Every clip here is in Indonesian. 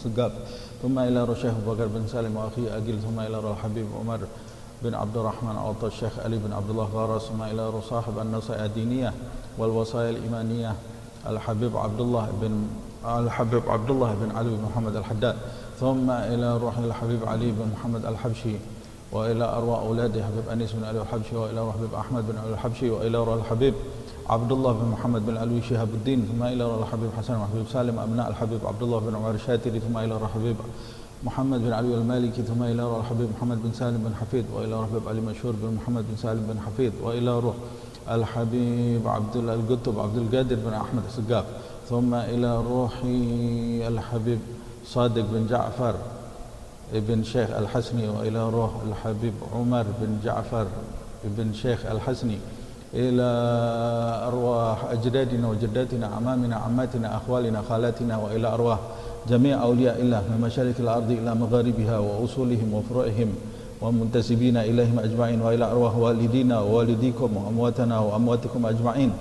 السقاف ثم إلى روح الشيخ أبو بكر بن سالم وأخي أقيل ثم إلى روح الحبيب عمر بن عبد الرحمن عطا الشيخ علي بن عبد الله غارس ثم إلى روح صاحب النصائح الدينية والوصايا الإيمانية الحبيب عبد الله بن علي بن محمد الحداد ثم إلى روح الحبيب علي بن محمد الحبشي وإلى أرواح أولاده حبيب أنيس بن علي الحبشي وإلى روح حبيب أحمد بن علي الحبشي وإلى روح الحبيب عبد الله بن محمد بن علوي شهاب الدين ثم إلى روح الحبيب حسن وحبيب سالم أبناء الحبيب عبد الله بن عمر الشاتري ثم إلى روح الحبيب محمد بن علي المالكي ثم إلى روح الحبيب محمد بن سالم بن حفيظ وإلى روح الحبيب علي مشهور بن محمد بن سالم بن حفيظ وإلى روح الحبيب عبد القطب عبد القادر بن أحمد السقاف ثم إلى روح الحبيب صادق بن جعفر ابن شيخ الحسني وإلى روح الحبيب عمر بن جعفر ابن شيخ الحسني إلى أرواح أجدادنا وجداتنا أعمامنا عماتنا أخوالنا خالاتنا وإلى أرواح جميع أولياء الله من مشارق الأرض إلى مغاربها وأصولهم وفروعهم ومنتسبين إليهم أجمعين وإلى أرواح والدينا ووالديكم وأمواتنا وأمواتكم أجمعين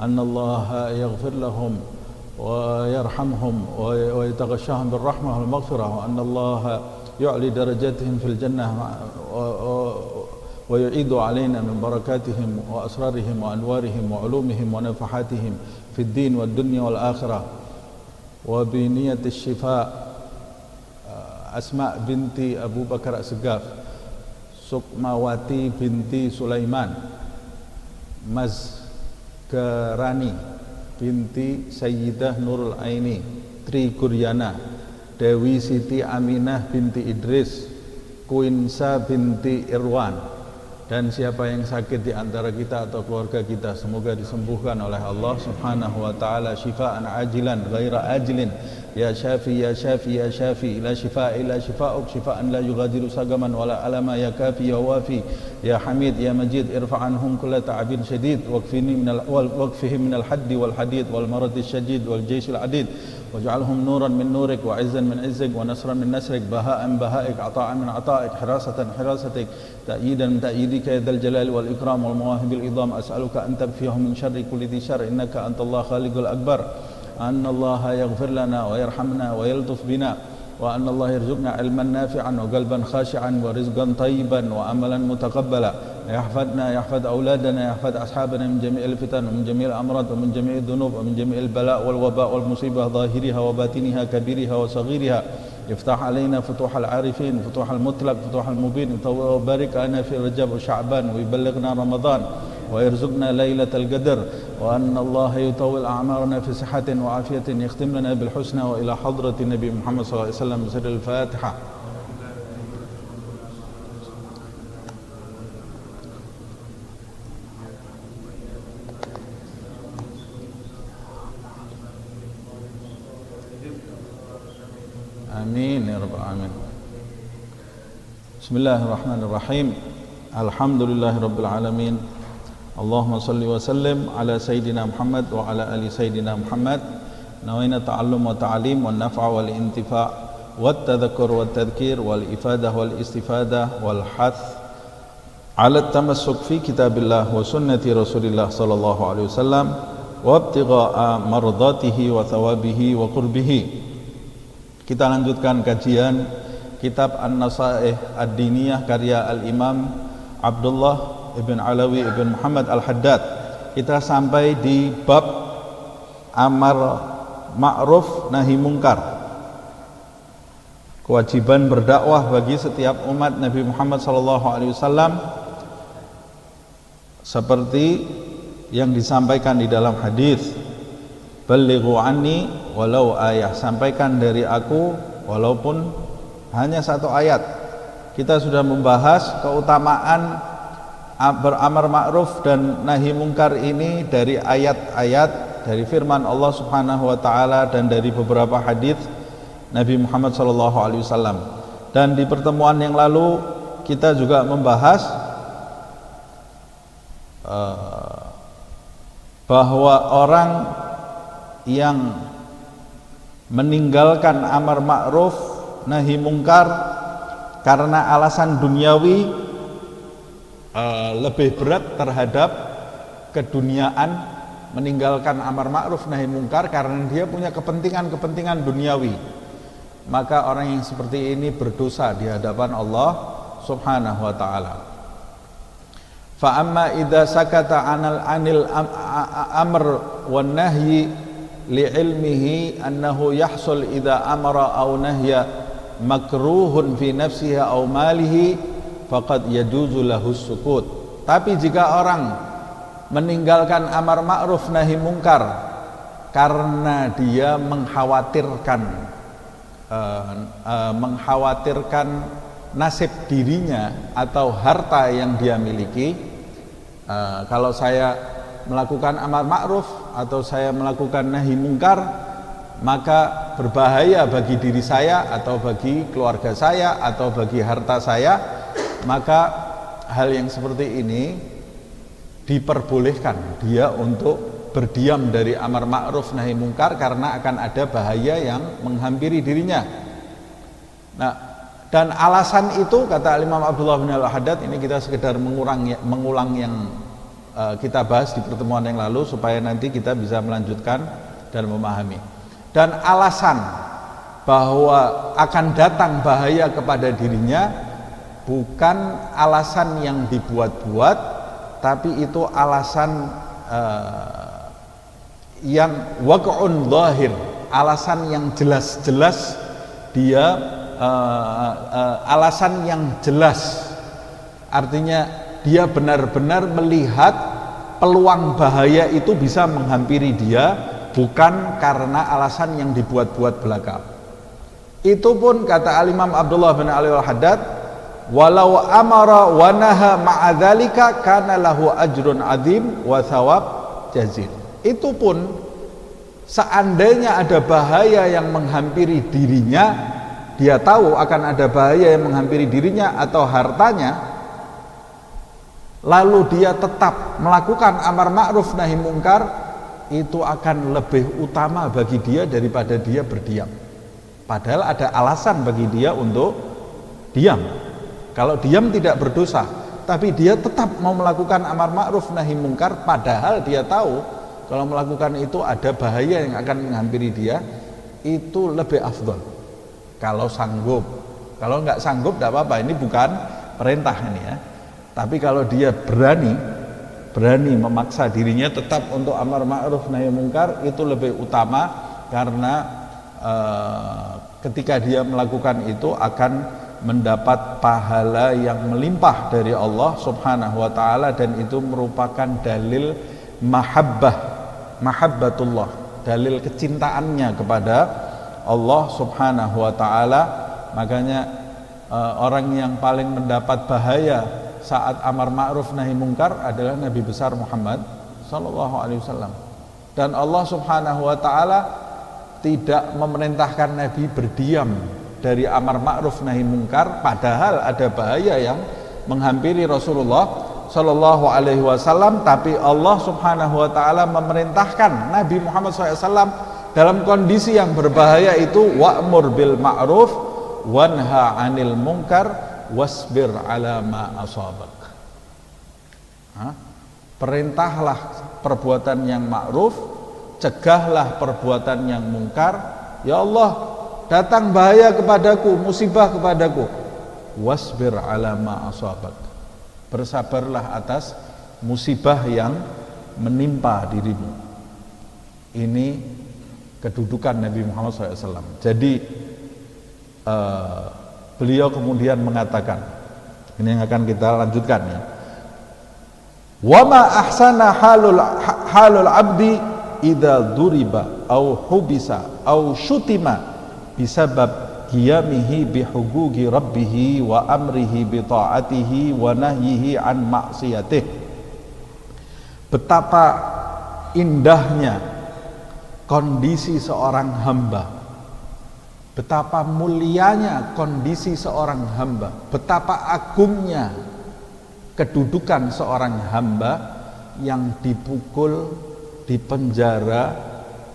أن الله يغفر لهم ويرحمهم ويتغشاهم بالرحمة والمغفرة وأن الله يعلي درجاتهم في الجنة ويعيد علينا من بركاتهم وأسرارهم وأنوارهم وعلومهم ونفحاتهم في الدين والدنيا والآخرة وبنية الشفاء أسماء بنت أبو بكر السقاف Sukmawati binti Sulaiman Mazgarani binti Sayyidah Nurul Aini Tri Guryana Dewi Siti Aminah binti Idris Kuinsa binti Irwan dan siapa yang sakit di antara kita atau keluarga kita semoga disembuhkan oleh Allah Subhanahu wa taala syifaan ajilan ghaira ajilin ya syafi ya syafi ya syafi la shifaa illa shifaa'uk shifaan la yughadiru sagaman wala alama ya kafi ya wafi ya hamid ya majid irfa' anhum kulla ta'abin syadid waqfihim min al-haddi wal hadid wal marad syadid wal jaysh al-adid waj'alhum nuran min nurik wa 'izzan min 'izzik wa nasran min nasrik baha'an baha'ik ata'an min ata'ik hirasatan hirasatik ta'yidan min ta'yidika ya dzal jalali wal ikram wal mawahibil idham as'aluka an tabfihum min syarri kulli dhi syarr innaka antallahu khaliqul akbar أن الله يغفر لنا ويرحمنا ويلطف بنا وأن الله يرزقنا علما نافعا وقلبا خاشعا ورزقا طيبا وعملا متقبلا يحفظنا يحفظ أولادنا يحفظ أصحابنا من جميع الفتن ومن جميع الأمراض ومن جميع الذنوب ومن جميع البلاء والوباء والمصيبة ظاهرها وباطنها كبيرها وصغيرها يفتح علينا فتوح العارفين فتوح المطلق فتوح المبين وبارك لنا في رجب وشعبان ويبلغنا رمضان ويرزقنا ليلة القدر وأن الله يطول أعمارنا في صحة وعافية يختم لنا بالحسنى وإلى حضرة النبي محمد صلى الله عليه وسلم بسر الفاتحة. آمين يا رب العالمين. بسم الله الرحمن الرحيم. الحمد لله رب العالمين. اللهم صل وسلم على سيدنا محمد وعلى آل سيدنا محمد. نوينا التعلم والتعليم والنفع والانتفاع والتذكر والتذكير والإفادة والاستفادة والحث على التمسك في كتاب الله وسنة رسول الله صلى الله عليه وسلم وابتغاء مرضاته وثوابه وقربه. Kita lanjutkan kajian kitab An-Nasaih Ad-Diniyah karya Al-Imam Abdullah Ibn Alawi Ibn Muhammad Al-Haddad. Kita sampai di bab amar ma'ruf nahi mungkar, kewajiban berdakwah bagi setiap umat Nabi Muhammad SAW seperti yang disampaikan di dalam hadis, balighu anni walau ayah, sampaikan dari aku walaupun hanya satu ayat. Kita sudah membahas keutamaan beramar ma'ruf dan nahi mungkar ini dari ayat-ayat, dari firman Allah Subhanahu wa taala dan dari beberapa hadis Nabi Muhammad SAW. Dan di pertemuan yang lalu kita juga membahas bahwa orang yang meninggalkan amar ma'ruf nahi mungkar karena alasan duniawi lebih berat terhadap keduniaan, meninggalkan amar ma'ruf nahi mungkar karena dia punya kepentingan-kepentingan duniawi. maka orang yang seperti ini berdosa di hadapan Allah Subhanahu wa taala. Fa amma idza sakata anil amr wan nahyi li ilmihi annahu yahsul idza amara aw nahya makruhun fi nafsihi aw malihi faqad yajuzu lahu sukut. Tapi jika orang meninggalkan amar ma'ruf nahi mungkar karena dia mengkhawatirkan nasib dirinya atau harta yang dia miliki, kalau saya melakukan amar ma'ruf atau saya melakukan nahi mungkar, maka berbahaya bagi diri saya atau bagi keluarga saya atau bagi harta saya, maka hal yang seperti ini diperbolehkan dia untuk berdiam dari amar ma'ruf nahi mungkar karena akan ada bahaya yang menghampiri dirinya. Nah, dan alasan itu kata Imam Abdullah bin Al-Haddad, ini kita sekedar mengulang yang kita bahas di pertemuan yang lalu supaya nanti kita bisa melanjutkan dan memahami. Dan alasan bahwa akan datang bahaya kepada dirinya bukan alasan yang dibuat-buat, tapi itu alasan yang waq'un zahir, alasan yang jelas-jelas dia alasan yang jelas, artinya dia benar-benar melihat peluang bahaya itu bisa menghampiri dia, bukan karena alasan yang dibuat-buat belaka. Itu pun kata Al-Imam Abdullah bin Ali Al-Haddad, walau amara wa naha ma'adzalika kana lahu ajrun adzim wa thawab jazil. Itu pun seandainya ada bahaya yang menghampiri dirinya, dia tahu akan ada bahaya yang menghampiri dirinya atau hartanya, lalu dia tetap melakukan amar ma'ruf nahi mungkar, itu akan lebih utama bagi dia daripada dia berdiam. Padahal ada alasan bagi dia untuk diam. Kalau diam tidak berdosa, tapi dia tetap mau melakukan amar ma'ruf nahi mungkar padahal dia tahu kalau melakukan itu ada bahaya yang akan menghampiri dia, itu lebih afdol kalau sanggup. Kalau nggak sanggup tidak apa-apa, ini bukan perintah ini ya. Tapi kalau dia berani memaksa dirinya tetap untuk amar ma'ruf nahi mungkar, itu lebih utama karena ketika dia melakukan itu akan mendapat pahala yang melimpah dari Allah Subhanahu wa taala, dan itu merupakan dalil mahabbatullah, dalil kecintaannya kepada Allah Subhanahu wa taala. Makanya orang yang paling mendapat bahaya saat amar ma'ruf nahi mungkar adalah Nabi besar Muhammad sallallahu alaihi wasallam. Dan Allah Subhanahu wa taala tidak memerintahkan Nabi berdiam dari amar ma'ruf nahi mungkar padahal ada bahaya yang menghampiri Rasulullah sallallahu alaihi wasallam, tapi Allah Subhanahu wa taala memerintahkan Nabi Muhammad SAW dalam kondisi yang berbahaya itu, wa'mur bil ma'ruf wanha 'anil munkar wasbir 'ala ma asabak. Perintahlah perbuatan yang ma'ruf, cegahlah perbuatan yang mungkar. Ya Allah, datang bahaya kepadaku, musibah kepadaku, wasbir 'ala ma asabak, bersabarlah atas musibah yang menimpa dirimu. Ini kedudukan Nabi Muhammad SAW. Jadi beliau kemudian mengatakan, ini yang akan kita lanjutkan ya, wa ma ahsana halul abdi idza duriba au hubisa au syutima bisabab qiyamihi bihuquqi rabbih wa amrihi bi ta'atihi wa nahyihi an maksiyatih. Betapa indahnya kondisi seorang hamba, betapa mulianya kondisi seorang hamba, betapa agungnya kedudukan seorang hamba yang dipukul, dipenjara,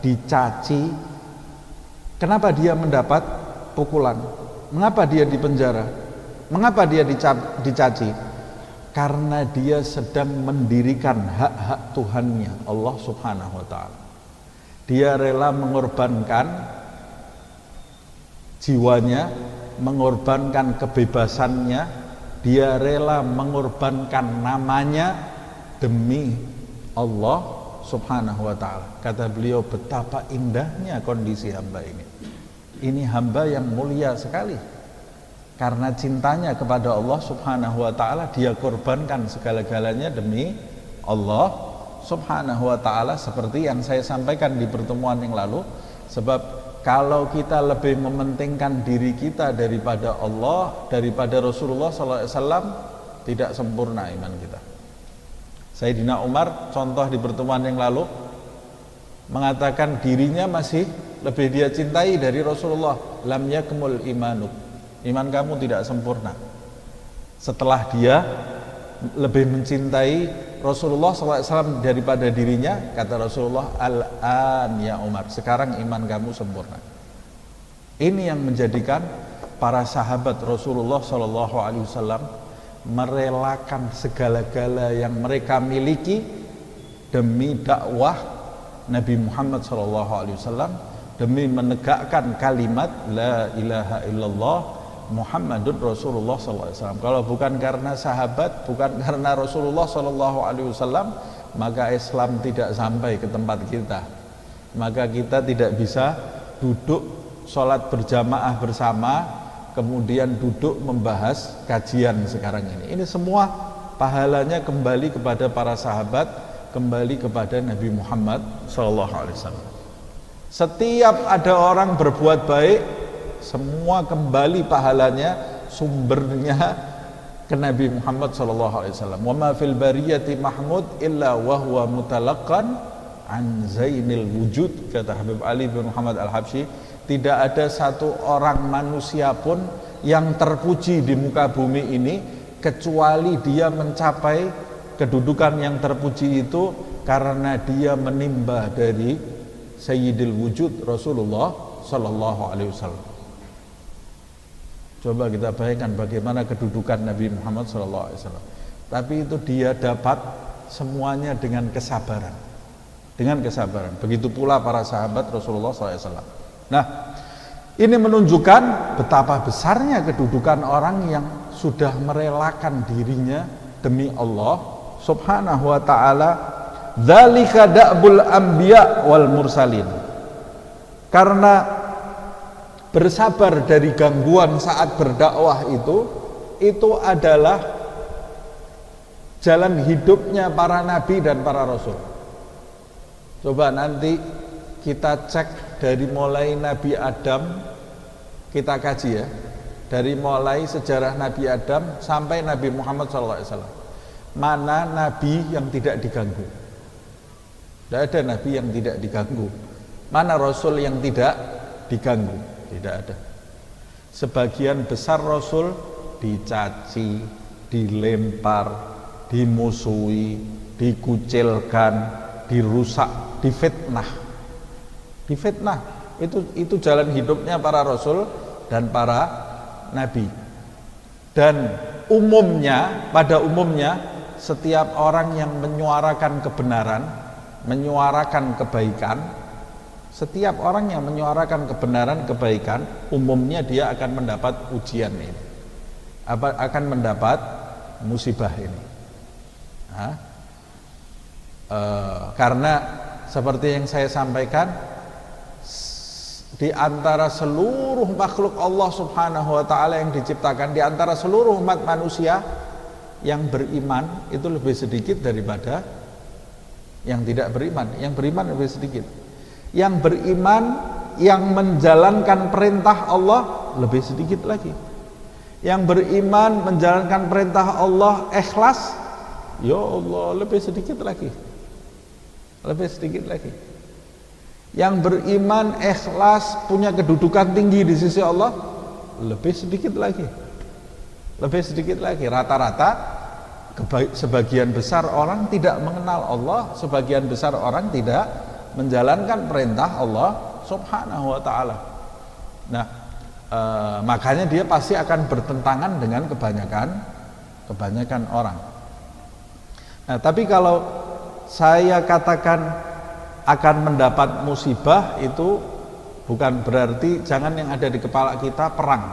dicaci. Kenapa dia mendapat pukulan? Mengapa dia dipenjara? Mengapa dia dicaci? Karena dia sedang mendirikan hak-hak Tuhannya, Allah Subhanahu wa taala. Dia rela mengorbankan jiwanya, mengorbankan kebebasannya, dia rela mengorbankan namanya demi Allah Subhanahu wa ta'ala. Kata beliau, betapa indahnya kondisi hamba ini. Ini hamba yang mulia sekali. Karena cintanya kepada Allah Subhanahu wa ta'ala, dia korbankan segala-galanya demi Allah Subhanahu wa ta'ala, seperti yang saya sampaikan di pertemuan yang lalu. Sebab kalau kita lebih mementingkan diri kita daripada Allah, daripada Rasulullah SAW, tidak sempurna iman kita. Sayyidina Umar, contoh di pertemuan yang lalu, mengatakan dirinya masih lebih dia cintai dari Rasulullah. Lam yakmul imanuk, iman kamu tidak sempurna. Setelah dia lebih mencintai Rasulullah SAW daripada dirinya, kata Rasulullah, al-an ya Umar, sekarang iman kamu sempurna. Ini yang menjadikan para sahabat Rasulullah SAW merelakan segala-gala yang mereka miliki demi dakwah Nabi Muhammad SAW, demi menegakkan kalimat la ilaha illallah Muhammadun Rasulullah SAW. Kalau bukan karena sahabat, bukan karena Rasulullah SAW, maka Islam tidak sampai ke tempat kita. Maka kita tidak bisa duduk sholat berjamaah bersama, kemudian duduk membahas kajian sekarang ini. Ini semua pahalanya kembali kepada para sahabat, kembali kepada Nabi Muhammad SAW. Setiap ada orang berbuat baik, semua kembali pahalanya, sumbernya ke Nabi Muhammad SAW. Wa ma fil bariyati mahmud illa wa huwa mutalaqqan an zainil wujud, kata Habib Ali bin Muhammad Al-Habsyi. Tidak ada satu orang manusia pun yang terpuji di muka bumi ini kecuali dia mencapai kedudukan yang terpuji itu karena dia menimba dari Sayyidil Wujud Rasulullah Sallallahu Alaihi Wasallam. Coba kita bayangkan bagaimana kedudukan Nabi Muhammad SAW. Tapi itu dia dapat semuanya dengan kesabaran. Dengan kesabaran. Begitu pula para sahabat Rasulullah SAW. Nah, ini menunjukkan betapa besarnya kedudukan orang yang sudah merelakan dirinya demi Allah Subhanahu wa ta'ala. Dzalika da'bul anbiya wal mursalin. Karena bersabar dari gangguan saat berdakwah itu adalah jalan hidupnya para nabi dan para rasul. Coba nanti kita cek dari mulai Nabi Adam, kita kaji ya, dari mulai sejarah Nabi Adam sampai Nabi Muhammad SAW. Mana nabi yang tidak diganggu? Tidak ada nabi yang tidak diganggu. Mana rasul yang tidak diganggu? Tidak ada. Sebagian besar rasul dicaci, dilempar, dimusuhi, dikucilkan, dirusak, difitnah. Difitnah. Itu jalan hidupnya para rasul dan para nabi. Dan umumnya, pada umumnya setiap orang yang menyuarakan kebenaran, menyuarakan kebaikan, setiap orang yang menyuarakan kebenaran, kebaikan, umumnya dia akan mendapat ujian ini, akan mendapat musibah ini. Karena seperti yang saya sampaikan, di antara seluruh makhluk Allah Subhanahu wa ta'ala yang diciptakan, di antara seluruh umat manusia, yang beriman itu lebih sedikit daripada yang tidak beriman. Yang beriman lebih sedikit. Yang beriman, yang menjalankan perintah Allah lebih sedikit lagi. Yang beriman menjalankan perintah Allah ikhlas, ya Allah, lebih sedikit lagi. Lebih sedikit lagi. Yang beriman ikhlas, punya kedudukan tinggi di sisi Allah, lebih sedikit lagi. Lebih sedikit lagi. Rata-rata sebagian besar orang tidak mengenal Allah, sebagian besar orang tidak menjalankan perintah Allah Subhanahu wa ta'ala. Nah, makanya dia pasti akan bertentangan dengan kebanyakan orang. Nah, tapi kalau saya katakan akan mendapat musibah, itu Bukan berarti jangan yang ada di kepala kita perang.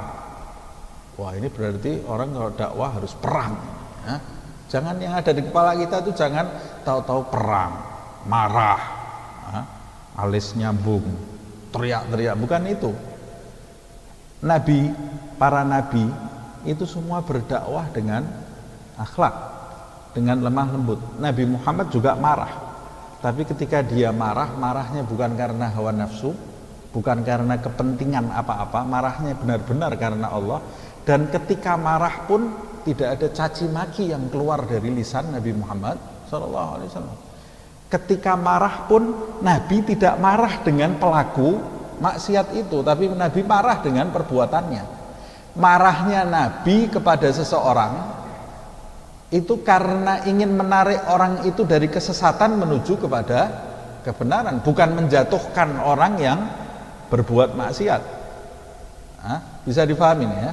Wah, ini berarti orang kalau dakwah harus perang. Ya. Jangan yang ada di kepala kita itu jangan tahu-tahu perang, marah, ya, alis nyambung, teriak-teriak. Bukan itu. Nabi, para nabi itu semua berdakwah dengan akhlak, dengan lemah lembut. Nabi Muhammad juga marah. Tapi ketika dia marah, marahnya bukan karena hawa nafsu, bukan karena kepentingan apa-apa, marahnya benar-benar karena Allah. Dan ketika marah pun tidak ada caci maki yang keluar dari lisan Nabi Muhammad SAW. Ketika marah pun Nabi tidak marah dengan pelaku maksiat itu, tapi Nabi marah dengan perbuatannya. Marahnya Nabi kepada seseorang itu karena ingin menarik orang itu dari kesesatan menuju kepada kebenaran, bukan menjatuhkan orang yang berbuat maksiat. Bisa difahami nih ya.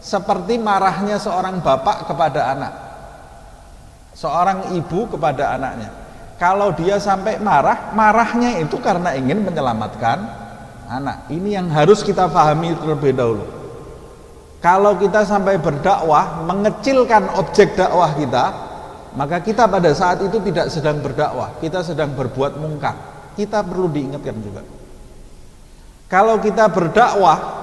Seperti marahnya seorang bapak kepada anak, seorang ibu kepada anaknya. Kalau dia sampai marah, marahnya itu karena ingin menyelamatkan anak. Ini yang harus kita pahami terlebih dahulu. Kalau kita sampai berdakwah mengecilkan objek dakwah kita, maka kita pada saat itu tidak sedang berdakwah, kita sedang berbuat mungkar. Kita perlu diingatkan juga. Kalau kita berdakwah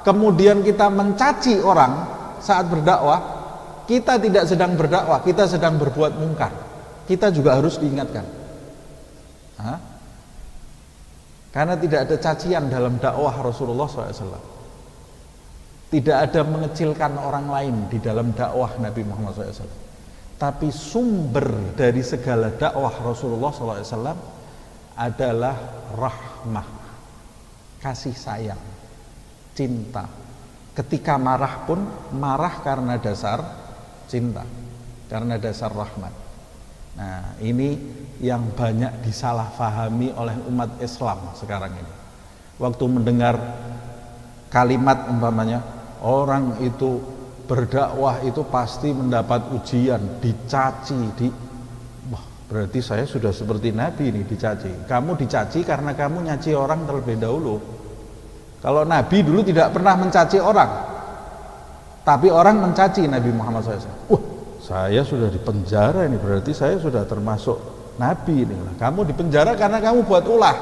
kemudian kita mencaci orang saat berdakwah, kita tidak sedang berdakwah, kita sedang berbuat mungkar. Kita juga harus diingatkan. Karena tidak ada cacian dalam dakwah Rasulullah SAW. Tidak ada mengecilkan orang lain di dalam dakwah Nabi Muhammad SAW. Tapi sumber dari segala dakwah Rasulullah SAW adalah rahmah, kasih sayang, cinta. Ketika marah pun marah karena dasar cinta, karena dasar rahmat. Nah, ini yang banyak disalahfahami oleh umat Islam sekarang ini. Waktu mendengar kalimat umpamanya orang itu berdakwah itu pasti mendapat ujian, dicaci, wah, berarti saya sudah seperti Nabi ini dicaci. Kamu dicaci karena kamu nyaci orang terlebih dahulu. Kalau Nabi dulu tidak pernah mencaci orang, tapi orang mencaci Nabi Muhammad SAW. Wah, saya sudah di penjara ini, berarti saya sudah termasuk Nabi ini. Kamu di penjara karena kamu buat ulah.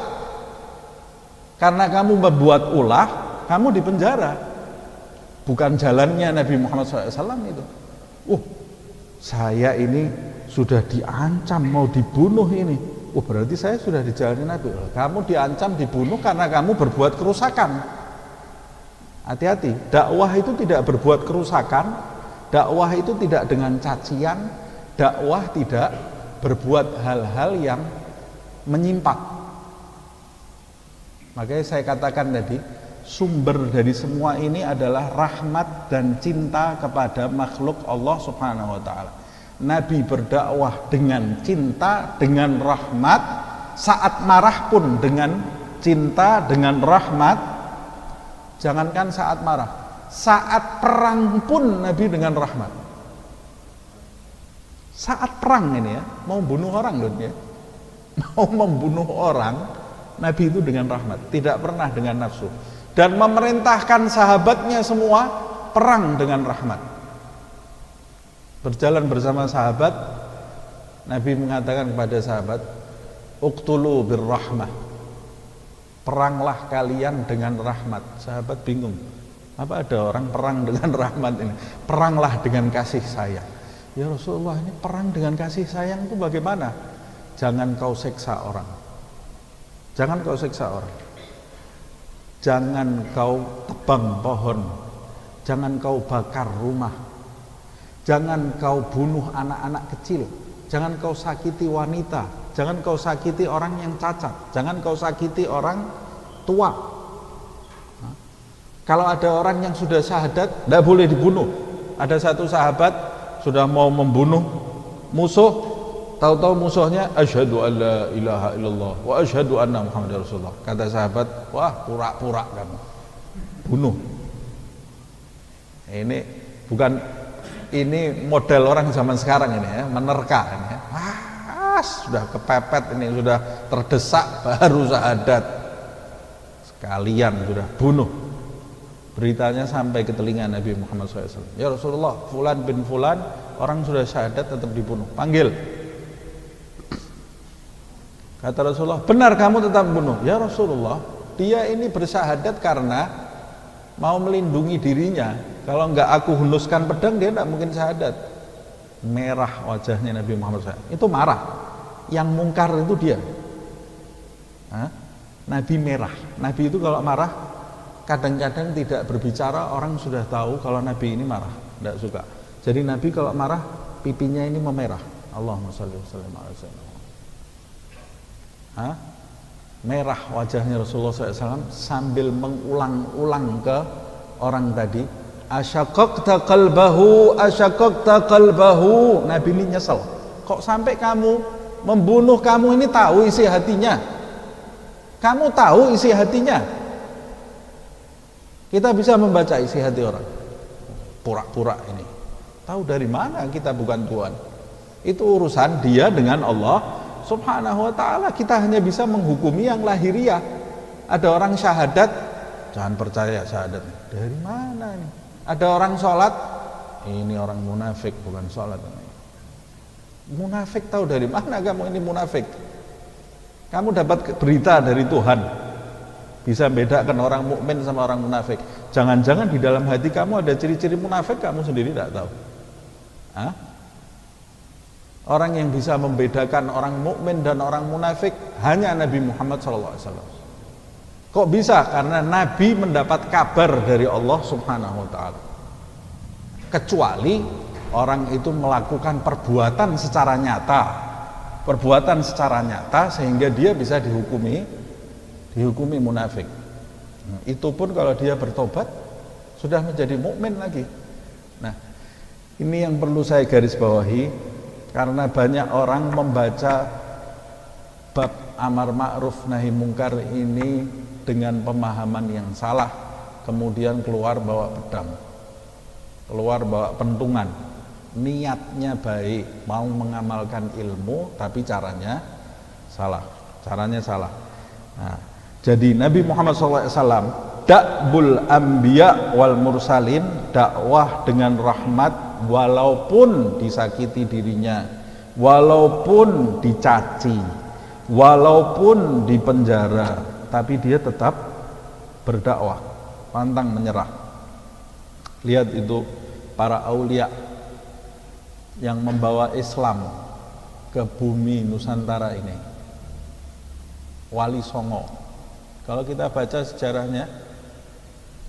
Karena kamu membuat ulah, kamu di penjara. Bukan jalannya Nabi Muhammad SAW itu. Saya ini sudah diancam mau dibunuh ini. Berarti saya sudah dijalani Nabi. Kamu diancam dibunuh karena kamu berbuat kerusakan. Hati-hati, dakwah itu tidak berbuat kerusakan, dakwah itu tidak dengan cacian, dakwah tidak berbuat hal-hal yang menyimpang. Makanya saya katakan tadi, sumber dari semua ini adalah rahmat dan cinta kepada makhluk Allah Subhanahu wa ta'ala. Nabi berdakwah dengan cinta, dengan rahmat, saat marah pun dengan cinta, dengan rahmat. Jangankan saat marah, saat perang pun Nabi dengan rahmat. Saat perang ini ya, mau bunuh orang loh ya, mau membunuh orang, Nabi itu dengan rahmat, tidak pernah dengan nafsu. Dan memerintahkan sahabatnya semua perang dengan rahmat. Berjalan bersama sahabat, Nabi mengatakan kepada sahabat, uqtulu birrahmah, peranglah kalian dengan rahmat. Sahabat bingung, apa ada orang perang dengan rahmat ini? Peranglah dengan kasih sayang. Ya Rasulullah, ini perang dengan kasih sayang itu bagaimana? Jangan kau seksa orang, jangan kau seksa orang, jangan kau tebang pohon, jangan kau bakar rumah, jangan kau bunuh anak-anak kecil, jangan kau sakiti wanita, jangan kau sakiti orang yang cacat, jangan kau sakiti orang tua. Kalau ada orang yang sudah syahadat, tidak boleh dibunuh. Ada satu sahabat sudah mau membunuh musuh, tahu-tahu musuhnya asyhadu alla ilaha illallah wa asyhadu anna muhammadar rasulullah. Kata sahabat, wah pura-pura kamu, bunuh. Ini bukan, ini model orang zaman sekarang ini ya, menerka ini ya. Sudah kepepet ini, sudah terdesak baru syahadat. Kalian sudah bunuh. Beritanya sampai ke telinga Nabi Muhammad SAW. Ya Rasulullah, fulan bin fulan, orang sudah syahadat tetap dibunuh. Panggil. Kata Rasulullah, benar kamu tetap bunuh. Ya Rasulullah, dia ini bersyahadat karena mau melindungi dirinya. Kalau enggak aku hunuskan pedang, dia tidak mungkin syahadat. Merah wajahnya Nabi Muhammad SAW. Itu marah. Yang mungkar itu dia. Hah? Nabi merah. Nabi itu kalau marah kadang-kadang tidak berbicara, orang sudah tahu kalau Nabi ini marah, tidak suka. Jadi Nabi kalau marah pipinya ini memerah. Allahumma shalli wa sallim ala sayyidina. Merah wajahnya Rasulullah SAW sambil mengulang-ulang ke orang tadi. Asyaqaqta qalbahu, asyaqaqta qalbahu. Nabi ini nyesel. Kok sampai kamu membunuh, kamu ini tahu isi hatinya. Kamu tahu isi hatinya. Kita bisa membaca isi hati orang. Pura-pura ini. Tahu dari mana kita bukan Tuhan? Itu urusan dia dengan Allah Subhanahu wa ta'ala. Kita hanya bisa menghukumi yang lahiriah. Ada orang syahadat, jangan percaya syahadatnya. Dari mana ini? Ada orang sholat, ini orang munafik, bukan sholat. Munafik, tahu dari mana kamu ini munafik? Kamu dapat berita dari Tuhan, bisa bedakan orang mukmin sama orang munafik. Jangan-jangan di dalam hati kamu ada ciri-ciri munafik, kamu sendiri tidak tahu. Orang yang bisa membedakan orang mukmin dan orang munafik hanya Nabi Muhammad SAW. Kok bisa? Karena Nabi mendapat kabar dari Allah Subhanahu wa ta'ala. Kecuali orang itu melakukan perbuatan secara nyata. Perbuatan secara nyata sehingga dia bisa dihukumi munafik. Itu pun kalau dia bertobat sudah menjadi mukmin lagi. Nah, ini yang perlu saya garis bawahi. Karena banyak orang membaca bab amar ma'ruf nahi mungkar ini dengan pemahaman yang salah, kemudian keluar bawa pedang, keluar bawa pentungan. Niatnya baik, mau mengamalkan ilmu, tapi caranya salah. Nah, jadi Nabi Muhammad SAW da'bul anbiya wal mursalin, dakwah dengan rahmat walaupun disakiti dirinya, walaupun dicaci, walaupun dipenjara, tapi dia tetap berdakwah, pantang menyerah. Lihat itu para aulia yang membawa Islam ke bumi Nusantara ini. Wali Songo. Kalau kita baca sejarahnya,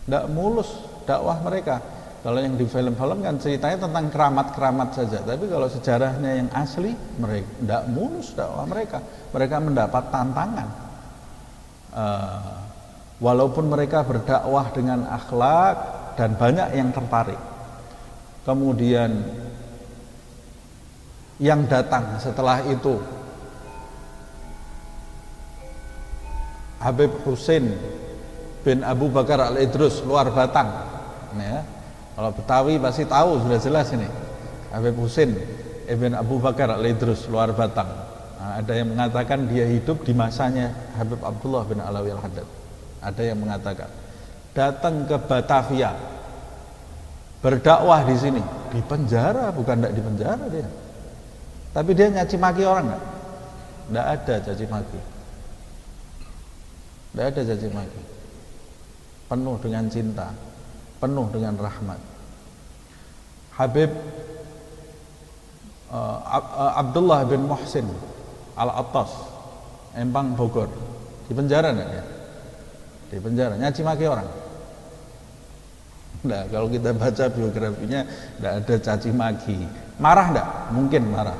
tidak mulus dakwah mereka. Kalau yang di film-film kan ceritanya tentang keramat-keramat saja. Tapi kalau sejarahnya yang asli, mereka tidak mulus dakwah mereka. Mereka mendapat tantangan. Walaupun mereka berdakwah dengan akhlak dan banyak yang tertarik. Kemudian yang datang setelah itu Habib Husin bin Abu Bakar Al-Idrus, luar Batang. Ya. Kalau Betawi pasti tahu, sudah jelas ini. Habib Husin bin Abu Bakar Al-Idrus, luar Batang. Nah, ada yang mengatakan dia hidup di masanya Habib Abdullah bin Alawi Al-Haddad. Ada yang mengatakan datang ke Batavia, berdakwah di sini, di penjara, bukan tidak di penjara dia. Tapi dia nyaci maki orang enggak? Tidak ada caci maki. Tidak ada caci maki. Penuh dengan cinta, penuh dengan rahmat. Habib Abdullah bin Muhsin Al-Attas, Empang Bogor, di penjara enggak ya? Di penjara, nyaci maki orang. Nah, kalau kita baca biografinya tidak ada caci maki. Marah enggak? Mungkin marah.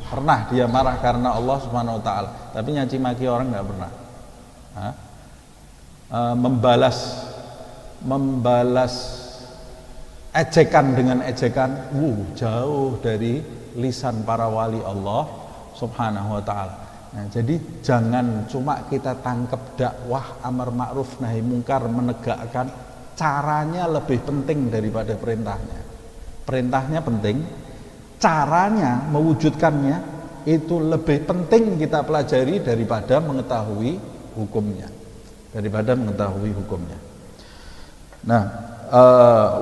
Pernah dia marah karena Allah Subhanahu wa ta'ala, tapi nyaci maki orang enggak pernah. Membalas ejekan dengan ejekan, jauh dari lisan para wali Allah Subhanahu wa ta'ala. Nah, jadi jangan cuma kita tangkap dakwah amar ma'ruf nahi mungkar, menegakkan, caranya lebih penting daripada perintahnya. Perintahnya penting, caranya mewujudkannya itu lebih penting kita pelajari daripada mengetahui hukumnya. daripada mengetahui hukumnya. Nah,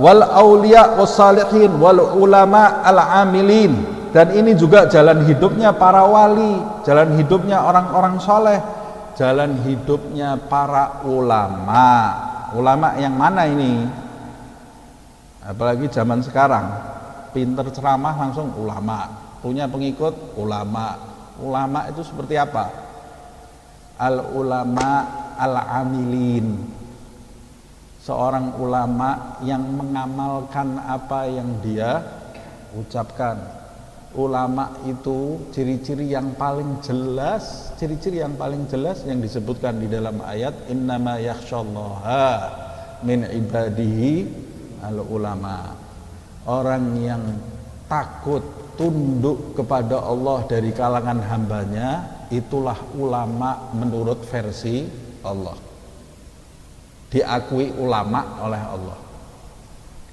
wal auliya was salihin wal ulama al amilin, dan ini juga jalan hidupnya para wali, jalan hidupnya orang-orang soleh, jalan hidupnya para ulama. Ulama yang mana ini? Apalagi zaman sekarang, pinter ceramah langsung ulama, punya pengikut ulama. Ulama itu seperti apa? Al ulama al amilin, seorang ulama yang mengamalkan apa yang dia ucapkan. Ulama itu ciri-ciri yang paling jelas, yang disebutkan di dalam ayat innama yakhsyallaha min ibadihi al ulama. Orang yang takut tunduk kepada Allah dari kalangan hambanya, itulah ulama menurut versi Allah, diakui ulama oleh Allah.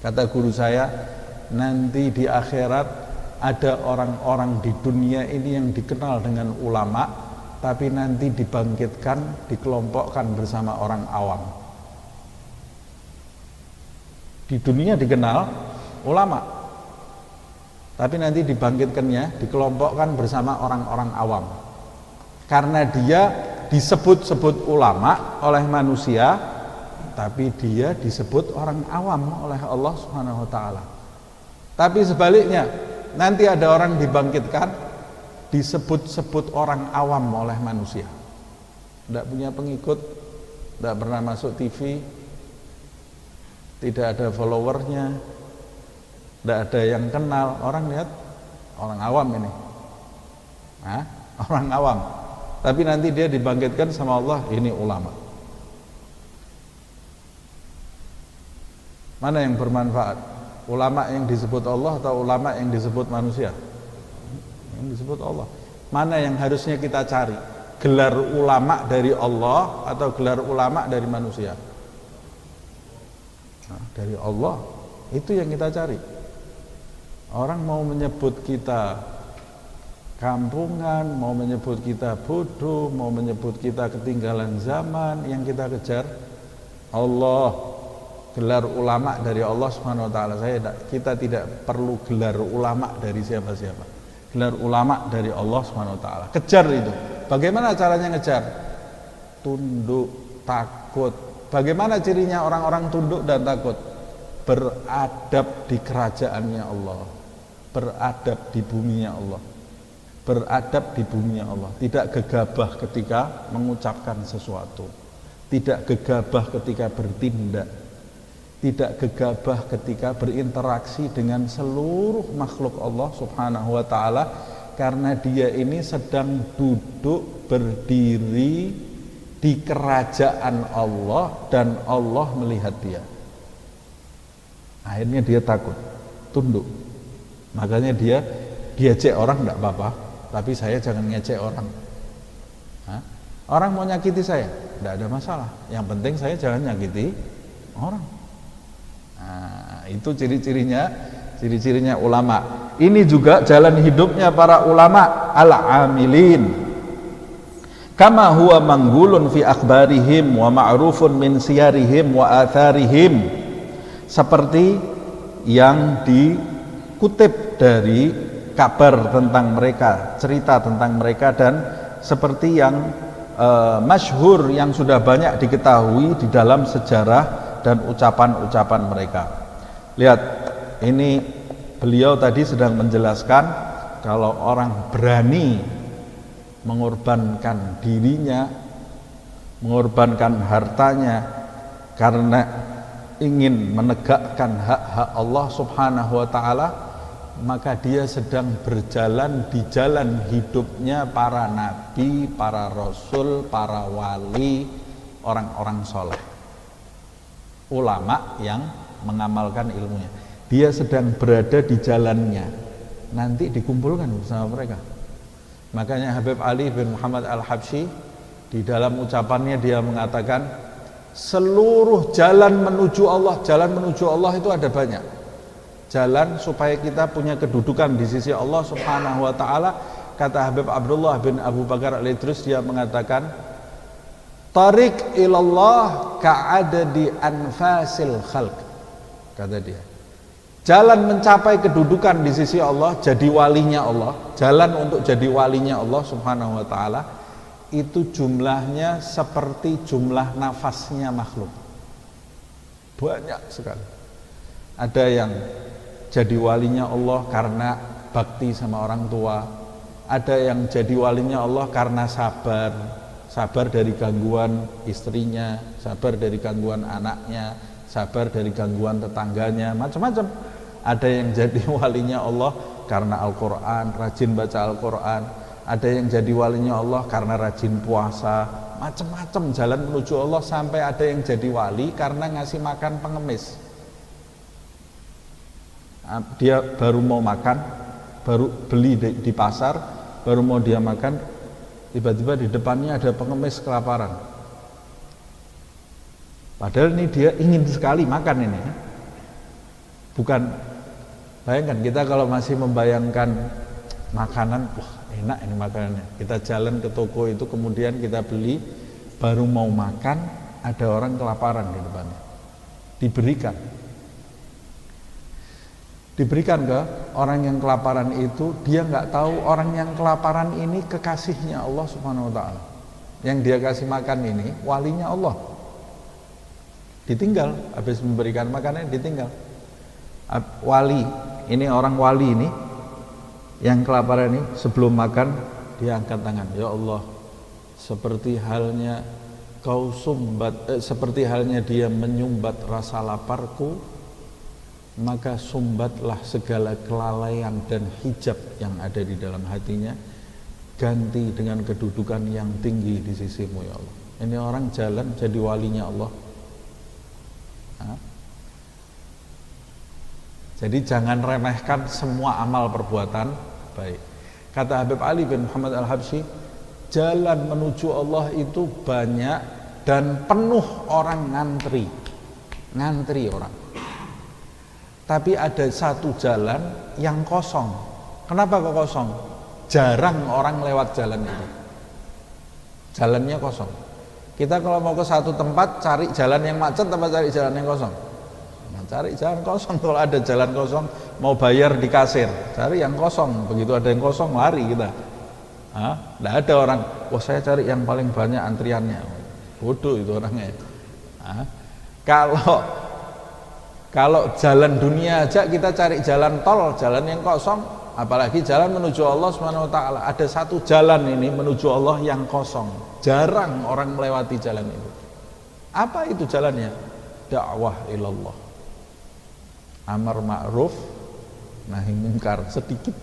Kata guru saya, nanti di akhirat ada orang-orang di dunia ini yang dikenal dengan ulama, tapi nanti dibangkitkan, dikelompokkan bersama orang awam. Di dunia dikenal ulama, tapi nanti dibangkitkannya, dikelompokkan bersama orang-orang awam. Karena dia disebut-sebut ulama oleh manusia, tapi dia disebut orang awam oleh Allah Subhanahu wa taala. Tapi sebaliknya, nanti ada orang dibangkitkan disebut-sebut orang awam oleh manusia. Tidak punya pengikut, tidak pernah masuk TV, tidak ada followernya, tidak ada yang kenal. Orang lihat orang awam ini. Orang awam. Tapi nanti dia dibangkitkan sama Allah, ini ulama. Mana yang bermanfaat? Ulama yang disebut Allah atau ulama yang disebut manusia? Yang disebut Allah. Mana yang harusnya kita cari? Gelar ulama dari Allah atau gelar ulama dari manusia? Nah, dari Allah. Itu yang kita cari. Orang mau menyebut kita kampungan, mau menyebut kita bodoh, mau menyebut kita ketinggalan zaman, yang kita kejar Allah. Gelar ulama dari Allah Subhanahu wa taala. Kita tidak perlu gelar ulama dari siapa-siapa. Gelar ulama dari Allah Subhanahu wa taala. Kejar itu. Bagaimana caranya ngejar? Tunduk, takut. Bagaimana cirinya orang-orang tunduk dan takut? Beradab di kerajaannya Allah. Beradab di buminya Allah. Beradab di buminya Allah. Tidak gegabah ketika mengucapkan sesuatu. Tidak gegabah ketika bertindak. Tidak gegabah ketika berinteraksi dengan seluruh makhluk Allah Subhanahu wa taala, karena dia ini sedang duduk berdiri di kerajaan Allah dan Allah melihat dia. Akhirnya dia takut, tunduk. Makanya dia ngejek orang tidak apa-apa, tapi saya jangan ngejek orang. Orang mau nyakiti saya, tidak ada masalah. Yang penting saya jangan nyakiti orang. Nah, itu ciri-cirinya ulama. Ini juga jalan hidupnya para ulama al-amilin. Kama huwa manggulun fi akhbarihim wa ma'rufun min siyarihim wa atharihim. Seperti yang dikutip dari kabar tentang mereka, cerita tentang mereka, dan seperti yang masyhur yang sudah banyak diketahui di dalam sejarah dan ucapan-ucapan mereka. Lihat, ini beliau tadi sedang menjelaskan kalau orang berani mengorbankan dirinya, mengorbankan hartanya karena ingin menegakkan hak-hak Allah Subhanahu wa taala, maka dia sedang berjalan di jalan hidupnya para nabi, para rasul, para wali, orang-orang soleh, ulama yang mengamalkan ilmunya. Dia sedang berada di jalannya, nanti dikumpulkan bersama mereka. Makanya Habib Ali bin Muhammad Al-Habsyi di dalam ucapannya dia mengatakan, seluruh jalan menuju Allah itu ada banyak. Jalan supaya kita punya kedudukan di sisi Allah Subhanahu wa taala. Kata Habib Abdullah bin Abu Bakar Al-Idris, dia mengatakan, Tariq ilallah ka'adadi anfasil khalq, kata dia. Jalan mencapai kedudukan di sisi Allah, jadi walinya Allah, jalan untuk jadi walinya Allah subhanahu wa ta'ala, itu jumlahnya seperti jumlah nafasnya makhluk. Banyak sekali. Ada yang jadi walinya Allah karena bakti sama orang tua, ada yang jadi walinya Allah karena sabar dari gangguan istrinya, sabar dari gangguan anaknya, sabar dari gangguan tetangganya, macam-macam. Ada yang jadi walinya Allah karena Al-Quran, rajin baca Al-Quran. Ada yang jadi walinya Allah karena rajin puasa, macam-macam jalan menuju Allah. Sampai ada yang jadi wali karena ngasih makan pengemis. Dia baru mau makan, baru beli di pasar, baru mau dia makan, tiba-tiba di depannya ada pengemis kelaparan. Padahal ini dia ingin sekali makan ini. Bukan, bayangkan kita kalau masih membayangkan makanan, wah enak ini makanannya. Kita jalan ke toko itu, kemudian kita beli, baru mau makan, ada orang kelaparan di depannya. Diberikan ke orang yang kelaparan itu, dia nggak tahu orang yang kelaparan ini kekasihnya Allah subhanahu wa ta'ala. Yang dia kasih makan ini walinya Allah. Ditinggal, habis memberikan makanan ditinggal. Wali, ini orang wali ini, yang kelaparan ini sebelum makan dia angkat tangan, ya Allah, seperti halnya kau seperti halnya dia menyumbat rasa laparku, maka sumbatlah segala kelalaian dan hijab yang ada di dalam hatinya, ganti dengan kedudukan yang tinggi di sisimu ya Allah. Ini orang jalan jadi walinya Allah. Jadi jangan remehkan semua amal perbuatan baik. Kata Habib Ali bin Muhammad Al-Habsyi, jalan menuju Allah itu banyak dan penuh orang ngantri orang. Tapi ada satu jalan yang kosong. Kenapa kok kosong? Jarang orang lewat jalan itu. Jalannya kosong. Kita kalau mau ke satu tempat cari jalan yang macet atau cari jalan yang kosong? Nah, cari jalan kosong. Kalau ada jalan kosong mau bayar di kasir, cari yang kosong. Begitu ada yang kosong lari kita. Nggak ada orang, wah saya cari yang paling banyak antriannya. Bodoh itu orangnya. Kalau jalan dunia aja kita cari jalan tol, jalan yang kosong, apalagi jalan menuju Allah Subhanahu wa taala. Ada satu jalan ini menuju Allah yang kosong. Jarang orang melewati jalan itu. Apa itu jalannya? Dakwah ilallah. Amar ma'ruf, nahi mungkar, sedikit.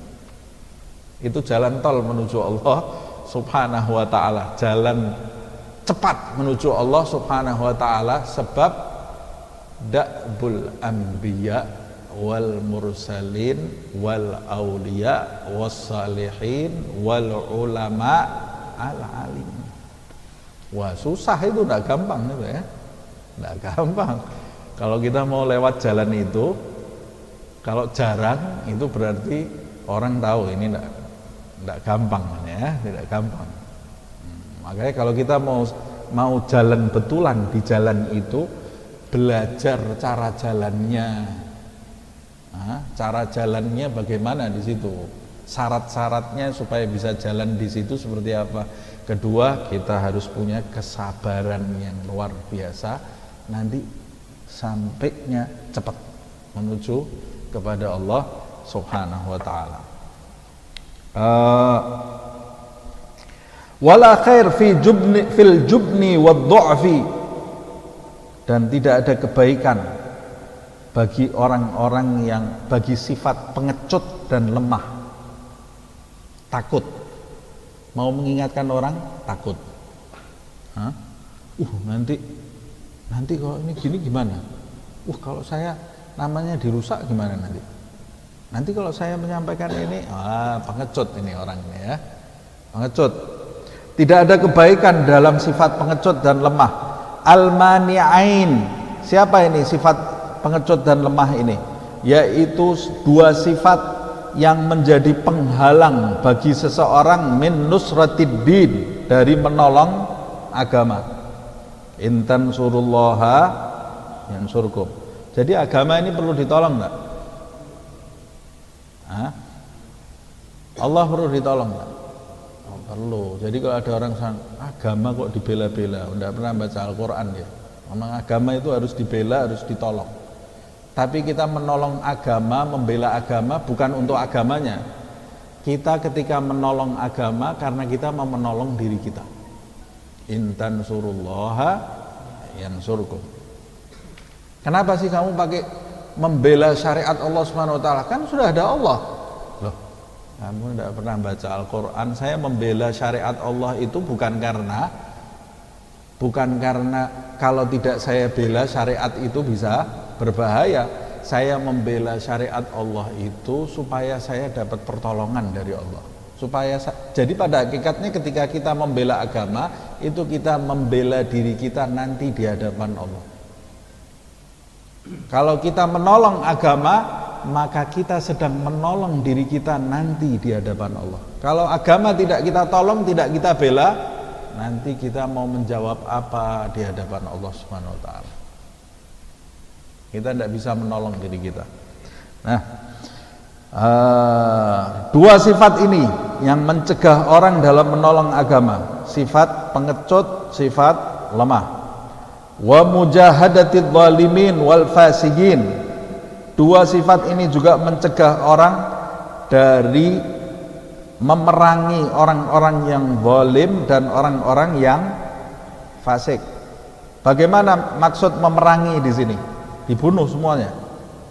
Itu jalan tol menuju Allah Subhanahu wa taala. Jalan cepat menuju Allah Subhanahu wa taala, sebab da'bul anbiya wal mursalin wal awliya was salihin wal ulama al alim. Wah susah itu, tidak gampang itu ya, tidak gampang. Kalau kita mau lewat jalan itu, kalau jarang itu berarti orang tahu ini tidak gampang ya, tidak gampang. Makanya kalau kita mau jalan betulan di jalan itu, belajar cara jalannya bagaimana di situ, syarat-syaratnya supaya bisa jalan di situ seperti apa. Kedua, kita harus punya kesabaran yang luar biasa, nanti sampainya cepat menuju kepada Allah Subhanahu wa taala. Wala khair fil jubni wad du'fi, dan tidak ada kebaikan bagi orang-orang yang bagi sifat pengecut dan lemah. Takut, mau mengingatkan orang takut. Nanti kalau ini gini gimana? Kalau saya namanya dirusak gimana nanti? Nanti kalau saya menyampaikan ini, pengecut ini orangnya ya, pengecut. Tidak ada kebaikan dalam sifat pengecut dan lemah. Al-mani'ain, siapa ini sifat pengecut dan lemah ini? Yaitu dua sifat yang menjadi penghalang bagi seseorang min nusratiddin, dari menolong agama. Intan surullaha yansurkum. Jadi agama ini perlu ditolong enggak? Allah perlu ditolong enggak? Oh, perlu. Jadi kalau ada orang agama kok dibela-bela, enggak pernah baca Al-Qur'an dia. Memang agama itu harus dibela, harus ditolong. Tapi kita menolong agama, membela agama bukan untuk agamanya. Kita ketika menolong agama karena kita mau menolong diri kita. Intan surullaha yansurkum. Kenapa sih kamu pakai membela syariat Allah Subhanahu wa taala? Kan sudah ada Allah. Loh, kamu tidak pernah baca Al-Qur'an. Saya membela syariat Allah itu bukan karena kalau tidak saya bela syariat itu bisa berbahaya. Saya membela syariat Allah itu supaya saya dapat pertolongan dari Allah. Jadi pada hakikatnya ketika kita membela agama itu kita membela diri kita nanti di hadapan Allah. Kalau kita menolong agama maka kita sedang menolong diri kita nanti di hadapan Allah. Kalau agama tidak kita tolong, tidak kita bela, nanti kita mau menjawab apa di hadapan Allah Subhanahu wa taala. Kita tidak bisa menolong diri kita. Nah, dua sifat ini yang mencegah orang dalam menolong agama, sifat pengecut, sifat lemah. Wa mujahadatil zalimin wal fasiqin. Dua sifat ini juga mencegah orang dari memerangi orang-orang yang zalim dan orang-orang yang fasik. Bagaimana maksud memerangi di sini? Dibunuh semuanya.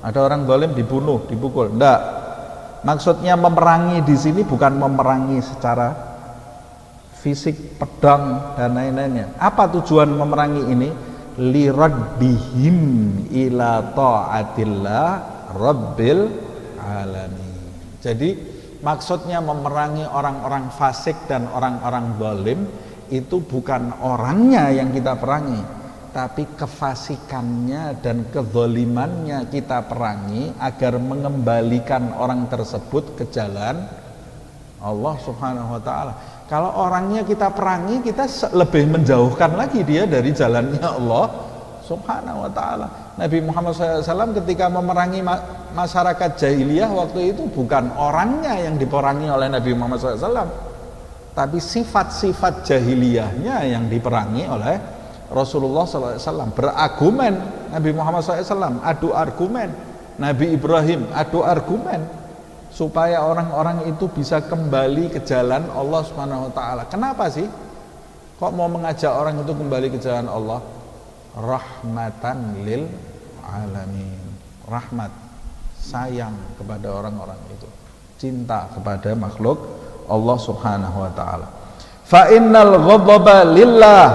Ada orang zalim dibunuh, dipukul. Enggak. Maksudnya memerangi di sini bukan memerangi secara fisik, pedang dan lain-lainnya. Apa tujuan memerangi ini? Liraddihim ila ta'atillah rabbil alamin. Jadi maksudnya memerangi orang-orang fasik dan orang-orang zalim itu bukan orangnya yang kita perangi, tapi kefasikannya dan kezalimannya kita perangi agar mengembalikan orang tersebut ke jalan Allah Subhanahu wa taala. Kalau orangnya kita perangi, kita lebih menjauhkan lagi dia dari jalannya Allah Subhanahu wa taala. Nabi Muhammad SAW ketika memerangi masyarakat jahiliyah waktu itu bukan orangnya yang diperangi oleh Nabi Muhammad SAW, tapi sifat-sifat jahiliyahnya yang diperangi oleh Rasulullah SAW. Berargumen Nabi Muhammad SAW, adu argumen. Nabi Ibrahim adu argumen supaya orang-orang itu bisa kembali ke jalan Allah Subhanahu wa taala. Kenapa sih kok mau mengajak orang itu kembali ke jalan Allah? Rahmatan lil alamin. Rahmat, sayang kepada orang-orang itu, cinta kepada makhluk Allah Subhanahu wa taala. Fa innal ghadaba lillah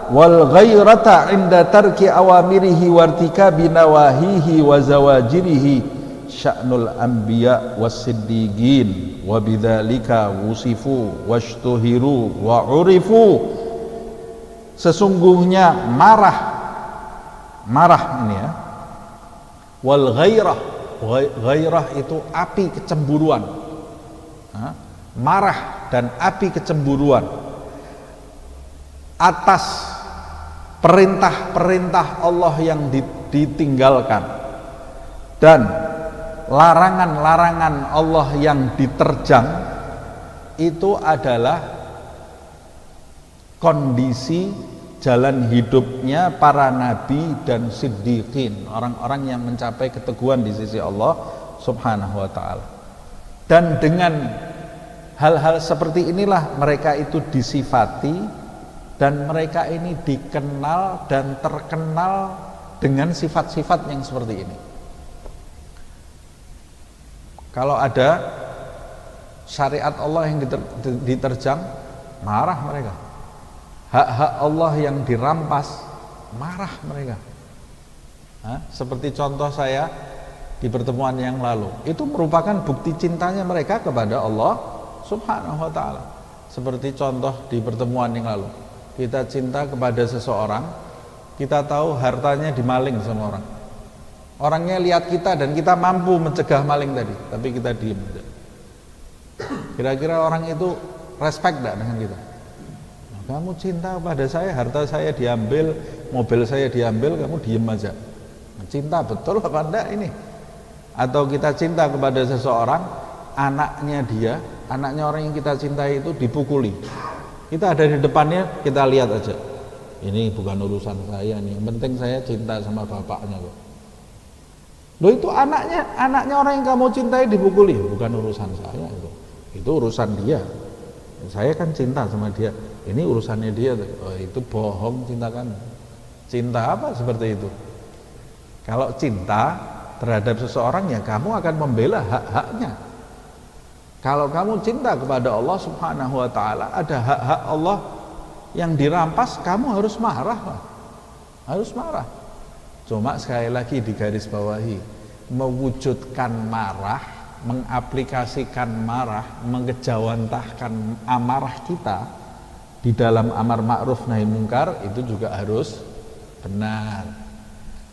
wal ghairata inda tarki awamirihi wartikabi nawahihi wa zawajirihi sya'nul anbiya was-siddiqin wa bidzalika wusifu washtuhiru wa urifu. Sesungguhnya marah ini ya, wal ghairah itu api kecemburuan. Marah dan api kecemburuan atas perintah-perintah Allah yang ditinggalkan dan larangan-larangan Allah yang diterjang, itu adalah kondisi jalan hidupnya para nabi dan siddiqin, orang-orang yang mencapai keteguhan di sisi Allah Subhanahu wa taala. Dan dengan hal-hal seperti inilah mereka itu disifati dan mereka ini dikenal dan terkenal dengan sifat-sifat yang seperti ini. Kalau ada syariat Allah yang diterjang, marah mereka. Hak-hak Allah yang dirampas, marah mereka. Seperti contoh saya di pertemuan yang lalu, itu merupakan bukti cintanya mereka kepada Allah Subhanahu wa taala. Seperti contoh di pertemuan yang lalu, kita cinta kepada seseorang, kita tahu hartanya dimaling sama orang. Orangnya lihat kita dan kita mampu mencegah maling tadi, tapi kita diem. Kira-kira orang itu respect enggak dengan kita? Kamu cinta kepada saya, harta saya diambil, mobil saya diambil, kamu diem aja. Cinta betul apa enggak ini? Atau kita cinta kepada seseorang, anaknya dia, anaknya orang yang kita cintai itu dipukuli. Kita ada di depannya, kita lihat aja. Ini bukan urusan saya nih, yang penting saya cinta sama bapaknya kok. Loh, itu anaknya orang yang kamu cintai dipukuli, bukan urusan saya itu. Itu urusan dia. Saya kan cinta sama dia. Ini urusannya dia. Oh, itu bohong cinta kamu. Cinta apa seperti itu? Kalau cinta terhadap seseorang, ya kamu akan membela hak-haknya. Kalau kamu cinta kepada Allah Subhanahu wa taala, ada hak-hak Allah yang dirampas, kamu harus marah. Harus marah. Cuma sekali lagi digarisbawahi, mewujudkan marah, mengaplikasikan marah, mengejawantahkan amarah kita di dalam amar ma'ruf nahi mungkar, itu juga harus benar.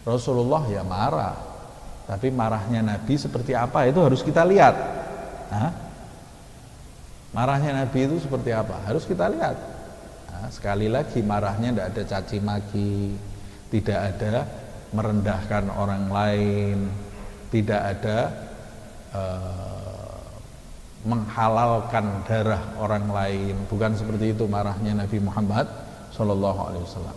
Rasulullah ya marah, tapi marahnya Nabi seperti apa itu harus kita lihat. Marahnya Nabi itu seperti apa harus kita lihat. Sekali lagi, marahnya tidak ada caci maki, tidak ada merendahkan orang lain, tidak ada menghalalkan darah orang lain. Bukan seperti itu marahnya Nabi Muhammad SAW.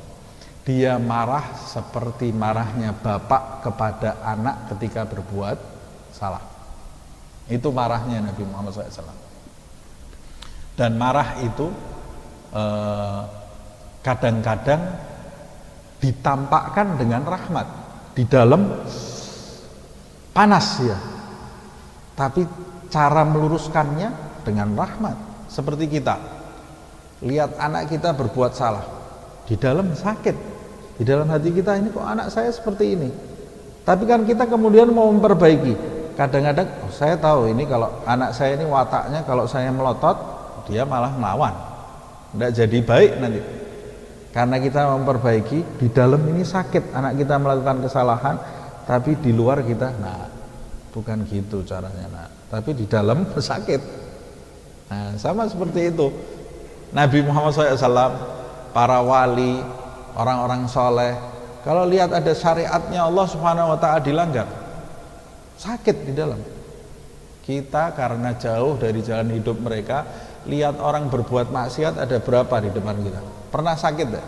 Dia marah seperti marahnya bapak kepada anak ketika berbuat salah. Itu marahnya Nabi Muhammad SAW. Dan marah itu kadang-kadang ditampakkan dengan rahmat. Di dalam panas ya, tapi cara meluruskannya dengan rahmat. Seperti kita lihat anak kita berbuat salah, di dalam sakit, di dalam hati kita, ini kok anak saya seperti ini. Tapi kan kita kemudian mau memperbaiki. Kadang-kadang saya tahu ini kalau anak saya ini wataknya, kalau saya melotot dia malah melawan, tidak jadi baik nanti. Karena kita memperbaiki, di dalam ini sakit, anak kita melakukan kesalahan, tapi di luar kita, nah bukan gitu caranya, nah, tapi di dalam sakit. Nah, sama seperti itu Nabi Muhammad SAW, para wali, orang-orang soleh, kalau lihat ada syariatnya Allah Subhanahu wa ta'ala dilanggar, sakit di dalam. Kita karena jauh dari jalan hidup mereka, lihat orang berbuat maksiat ada berapa di depan kita, pernah sakit ya?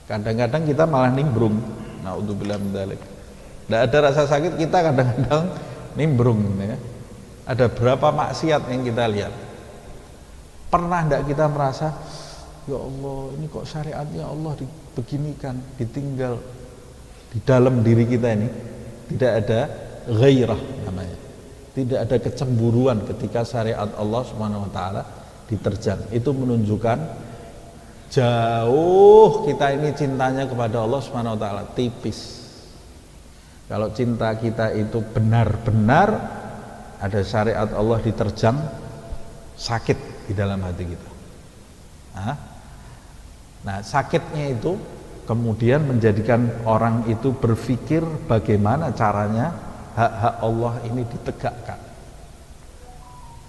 Kadang-kadang kita malah nimbrung. Naudzubillah min dzalik. Tidak ada rasa sakit, kita kadang-kadang nimbrung ya. Ada berapa maksiat yang kita lihat? Pernah tidak kita merasa, ya Allah, ini kok syariatnya Allah dibeginikan, ditinggal. Di dalam diri kita ini tidak ada ghairah namanya. Tidak ada kecemburuan ketika syariat Allah Subhanahu wa taala diterjang. Itu menunjukkan jauh kita ini cintanya kepada Allah Subhanahu wa taala, tipis. Kalau cinta kita itu benar-benar ada syariat Allah diterjang, sakit di dalam hati kita. Nah, sakitnya itu kemudian menjadikan orang itu berpikir bagaimana caranya hak-hak Allah ini ditegakkan.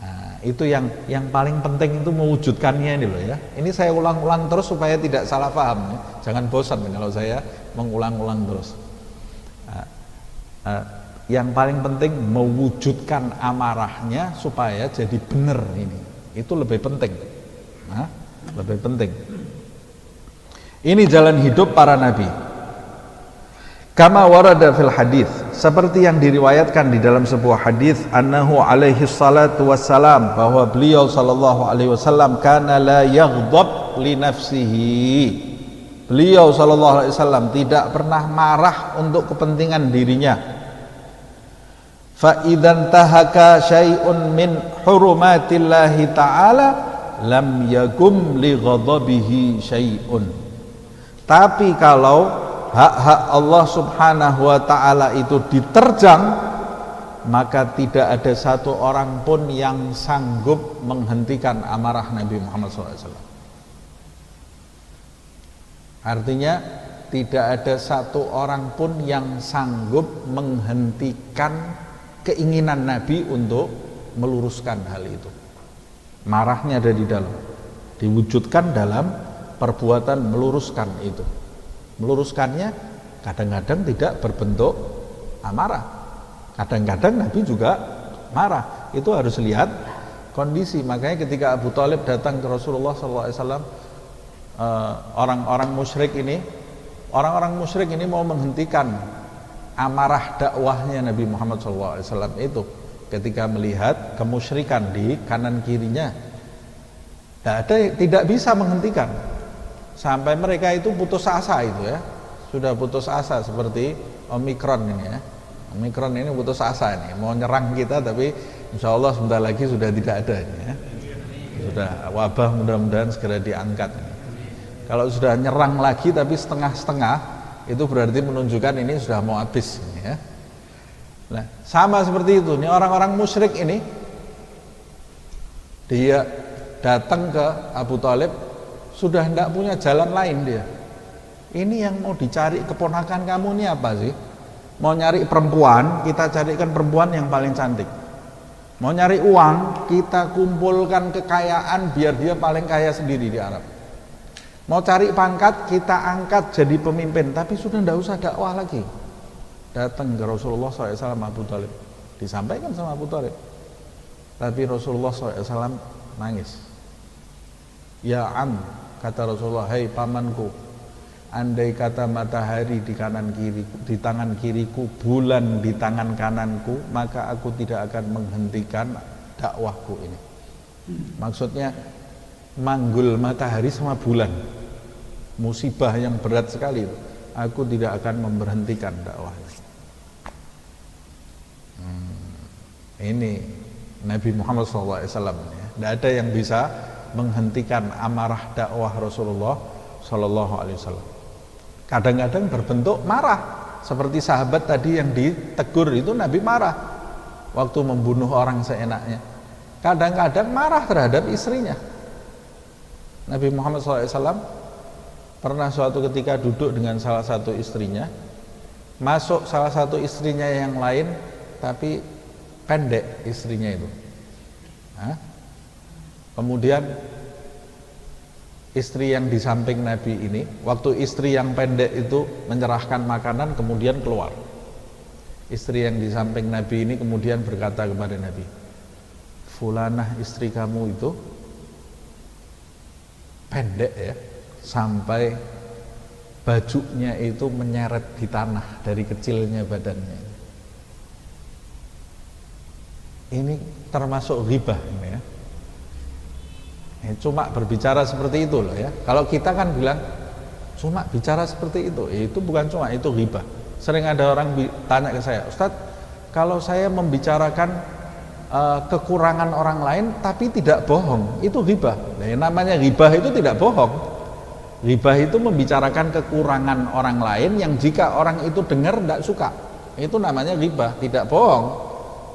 Nah, itu yang paling penting itu mewujudkannya ini loh ya. Ini saya ulang-ulang terus supaya tidak salah paham ya. Jangan bosan kalau saya mengulang-ulang terus. Yang paling penting mewujudkan amarahnya supaya jadi benar ini. Itu lebih penting. Lebih penting. Ini jalan hidup para nabi. Kama warada fil hadis, seperti yang diriwayatkan di dalam sebuah hadis, annahu alaihi salatu wassalam, bahwa beliau sallallahu alaihi wasallam kana la yaghdab li nafsihi. Beliau sallallahu alaihi wasallam tidak pernah marah untuk kepentingan dirinya. Fa idzan tahaka syai'un min hurumatillahi ta'ala lam yagum li ghadabihi syai'un. Tapi kalau hak-hak Allah Subhanahu wa ta'ala itu diterjang, maka tidak ada satu orang pun yang sanggup menghentikan amarah Nabi Muhammad SAW. Artinya tidak ada satu orang pun yang sanggup menghentikan keinginan Nabi untuk meluruskan hal itu. Marahnya ada di dalam. diwujudkan dalam perbuatan meluruskan itu. Meluruskannya kadang-kadang tidak berbentuk amarah, kadang-kadang Nabi juga marah. Itu harus lihat kondisi. Makanya ketika Abu Thalib datang ke Rasulullah SAW, orang-orang musyrik ini mau menghentikan amarah dakwahnya Nabi Muhammad SAW itu ketika melihat kemusyrikan di kanan kirinya. Tidak bisa menghentikan sampai mereka itu putus asa itu ya, sudah putus asa seperti Omikron ini ya. Omikron ini putus asa ini, mau nyerang kita tapi insya Allah sebentar lagi sudah tidak ada ini ya. Sudah wabah mudah-mudahan segera diangkat. Kalau sudah nyerang lagi tapi setengah-setengah, itu berarti menunjukkan ini sudah mau habis ini ya. Nah, sama seperti itu. Ini orang-orang musyrik ini, dia datang ke Abu Thalib sudah tidak punya jalan lain dia. Ini yang mau dicari keponakan kamu ini apa sih? Mau nyari perempuan, kita carikan perempuan yang paling cantik. Mau nyari uang, kita kumpulkan kekayaan biar dia paling kaya sendiri di Arab. Mau cari pangkat, kita angkat jadi pemimpin, tapi sudah tidak usah dakwah lagi. Datang ke Rasulullah SAW Abu Thalib, disampaikan sama Abu Thalib, tapi Rasulullah SAW nangis. Ya am, kata Rasulullah, hei pamanku, andai kata matahari di kanan kiriku, di tangan kiriku, bulan di tangan kananku, maka aku tidak akan menghentikan dakwahku ini. Maksudnya manggul matahari sama bulan, musibah yang berat sekali. Aku tidak akan memberhentikan dakwah. Ini Nabi Muhammad SAW ya. Tidak ada yang bisa menghentikan amarah dakwah Rasulullah SAW. Kadang-kadang berbentuk marah, seperti sahabat tadi yang ditegur itu Nabi marah waktu membunuh orang seenaknya. Kadang-kadang marah terhadap istrinya. Nabi Muhammad SAW pernah suatu ketika duduk dengan salah satu istrinya, masuk salah satu istrinya yang lain, tapi pendek istrinya itu. Kemudian istri yang di samping Nabi ini, waktu istri yang pendek itu menyerahkan makanan kemudian keluar, istri yang di samping Nabi ini kemudian berkata kepada Nabi, fulanah istri kamu itu pendek ya, sampai bajunya itu menyeret di tanah dari kecilnya badannya. Ini termasuk ghibah ini ya. Cuma berbicara seperti itu loh ya. Kalau kita kan bilang cuma bicara seperti itu bukan cuma, itu ghibah. Sering ada orang tanya ke saya, Ustadz, kalau saya membicarakan kekurangan orang lain tapi tidak bohong, itu ghibah. Nah, yang namanya ghibah itu tidak bohong. Ghibah itu membicarakan kekurangan orang lain yang jika orang itu dengar tidak suka, itu namanya ghibah, tidak bohong.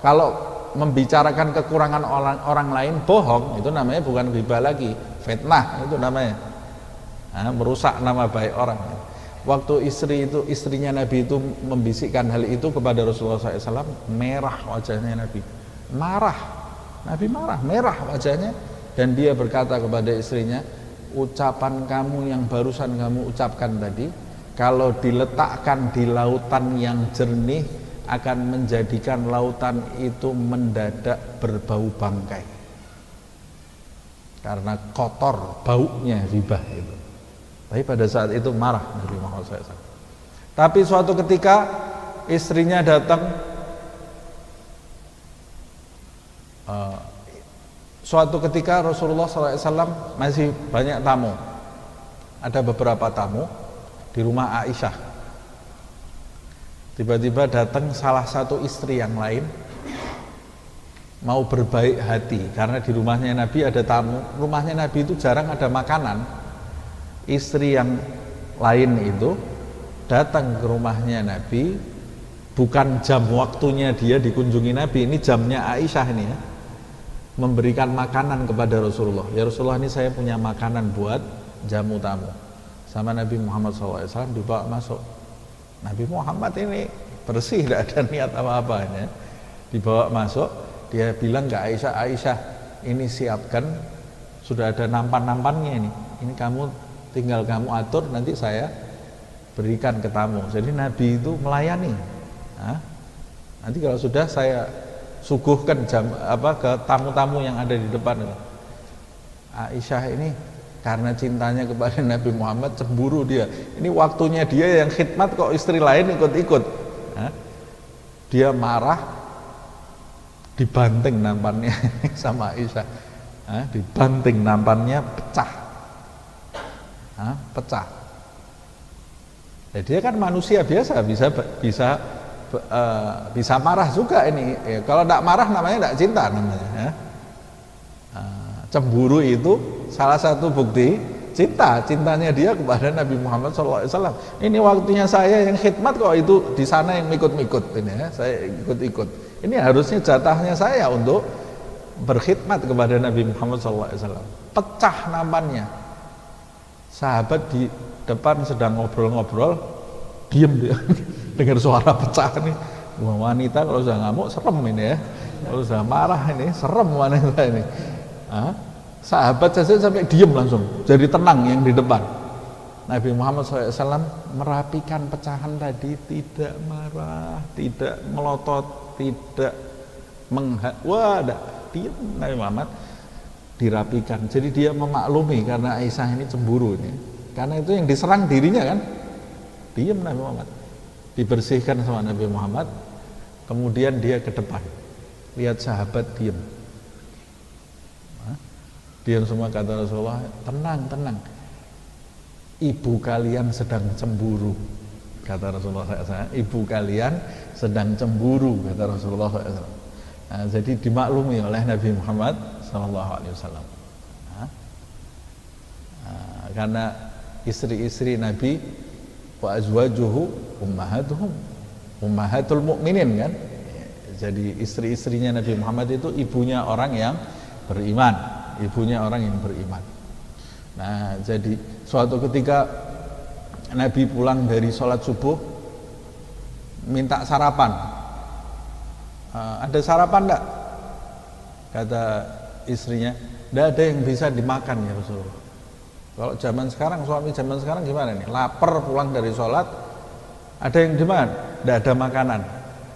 Kalau membicarakan kekurangan orang lain bohong, itu namanya bukan ghibah lagi, fitnah itu namanya. Merusak nama baik orang. Waktu istrinya Nabi itu membisikkan hal itu kepada Rasulullah SAW, merah wajahnya Nabi, marah. Nabi marah, merah wajahnya, dan dia berkata kepada istrinya, ucapan kamu yang barusan kamu ucapkan tadi, kalau diletakkan di lautan yang jernih akan menjadikan lautan itu mendadak berbau bangkai karena kotor baunya ghibah itu. Tapi pada saat itu marah Nabi Muhammad SAW. Tapi suatu ketika istrinya datang, suatu ketika Rasulullah SAW masih banyak tamu, ada beberapa tamu di rumah Aisyah. Tiba-tiba datang salah satu istri yang lain mau berbaik hati karena di rumahnya Nabi ada tamu. Rumahnya Nabi itu jarang ada makanan. Istri yang lain itu datang ke rumahnya Nabi, bukan jam waktunya dia dikunjungi Nabi, ini jamnya Aisyah ini ya, memberikan makanan kepada Rasulullah. Ya Rasulullah, ini saya punya makanan buat jamu tamu. Sama Nabi Muhammad SAW dibawa masuk. Nabi Muhammad ini bersih, tidak ada niat apa-apa ya. Dibawa masuk, dia bilang ke Aisyah, Aisyah ini siapkan sudah ada nampan-nampannya ini. Ini kamu tinggal kamu atur, nanti saya berikan ke tamu. Jadi Nabi itu melayani. Nanti kalau sudah saya suguhkan ke tamu-tamu yang ada di depan itu. Aisyah ini karena cintanya kepada Nabi Muhammad cemburu dia. Ini waktunya dia yang khidmat kok istri lain ikut-ikut. Dia marah, dibanting nampannya sama Aisyah. Dibanting nampannya pecah. Pecah. Ya, dia kan manusia biasa, bisa marah juga ini. Ya, kalau tidak marah namanya tidak cinta namanya. Cemburu itu salah satu bukti cintanya dia kepada Nabi Muhammad SAW. Ini waktunya saya yang khidmat kok itu di sana yang ikut-ikut ini ya, saya ikut-ikut. Ini harusnya jatahnya saya untuk berkhidmat kepada Nabi Muhammad SAW. Pecah nampannya. Sahabat di depan sedang ngobrol-ngobrol, diem dia dengar suara pecah nih. Wah, wanita kalau sudah ngamuk serem ini ya. Kalau sudah marah ini serem wanita ini. Sahabat saja sampai diem langsung, jadi tenang yang di depan. Nabi Muhammad SAW merapikan pecahan tadi, tidak marah, tidak melotot, tidak diem. Nabi Muhammad dirapikan. Jadi dia memaklumi karena Aisyah ini cemburu ini. Karena itu yang diserang dirinya kan, diem Nabi Muhammad. Dibersihkan sama Nabi Muhammad, kemudian dia ke depan, lihat sahabat diem. Diam semua, kata Rasulullah, tenang, ibu kalian sedang cemburu, kata Rasulullah SAW. Ibu kalian sedang cemburu, kata Rasulullah SAW. Jadi dimaklumi oleh Nabi Muhammad SAW. Karena istri-istri Nabi wa azwajuhu ummahatul mu'minin kan. Jadi istri-istrinya Nabi Muhammad itu ibunya orang yang beriman. Ibunya orang yang beriman. Nah, jadi suatu ketika Nabi pulang dari sholat subuh, minta sarapan. Ada sarapan enggak? Kata istrinya, enggak ada yang bisa dimakan ya Rasulullah. Kalau zaman sekarang, suami zaman sekarang gimana nih? Lapar pulang dari sholat, ada yang dimakan? Enggak ada makanan.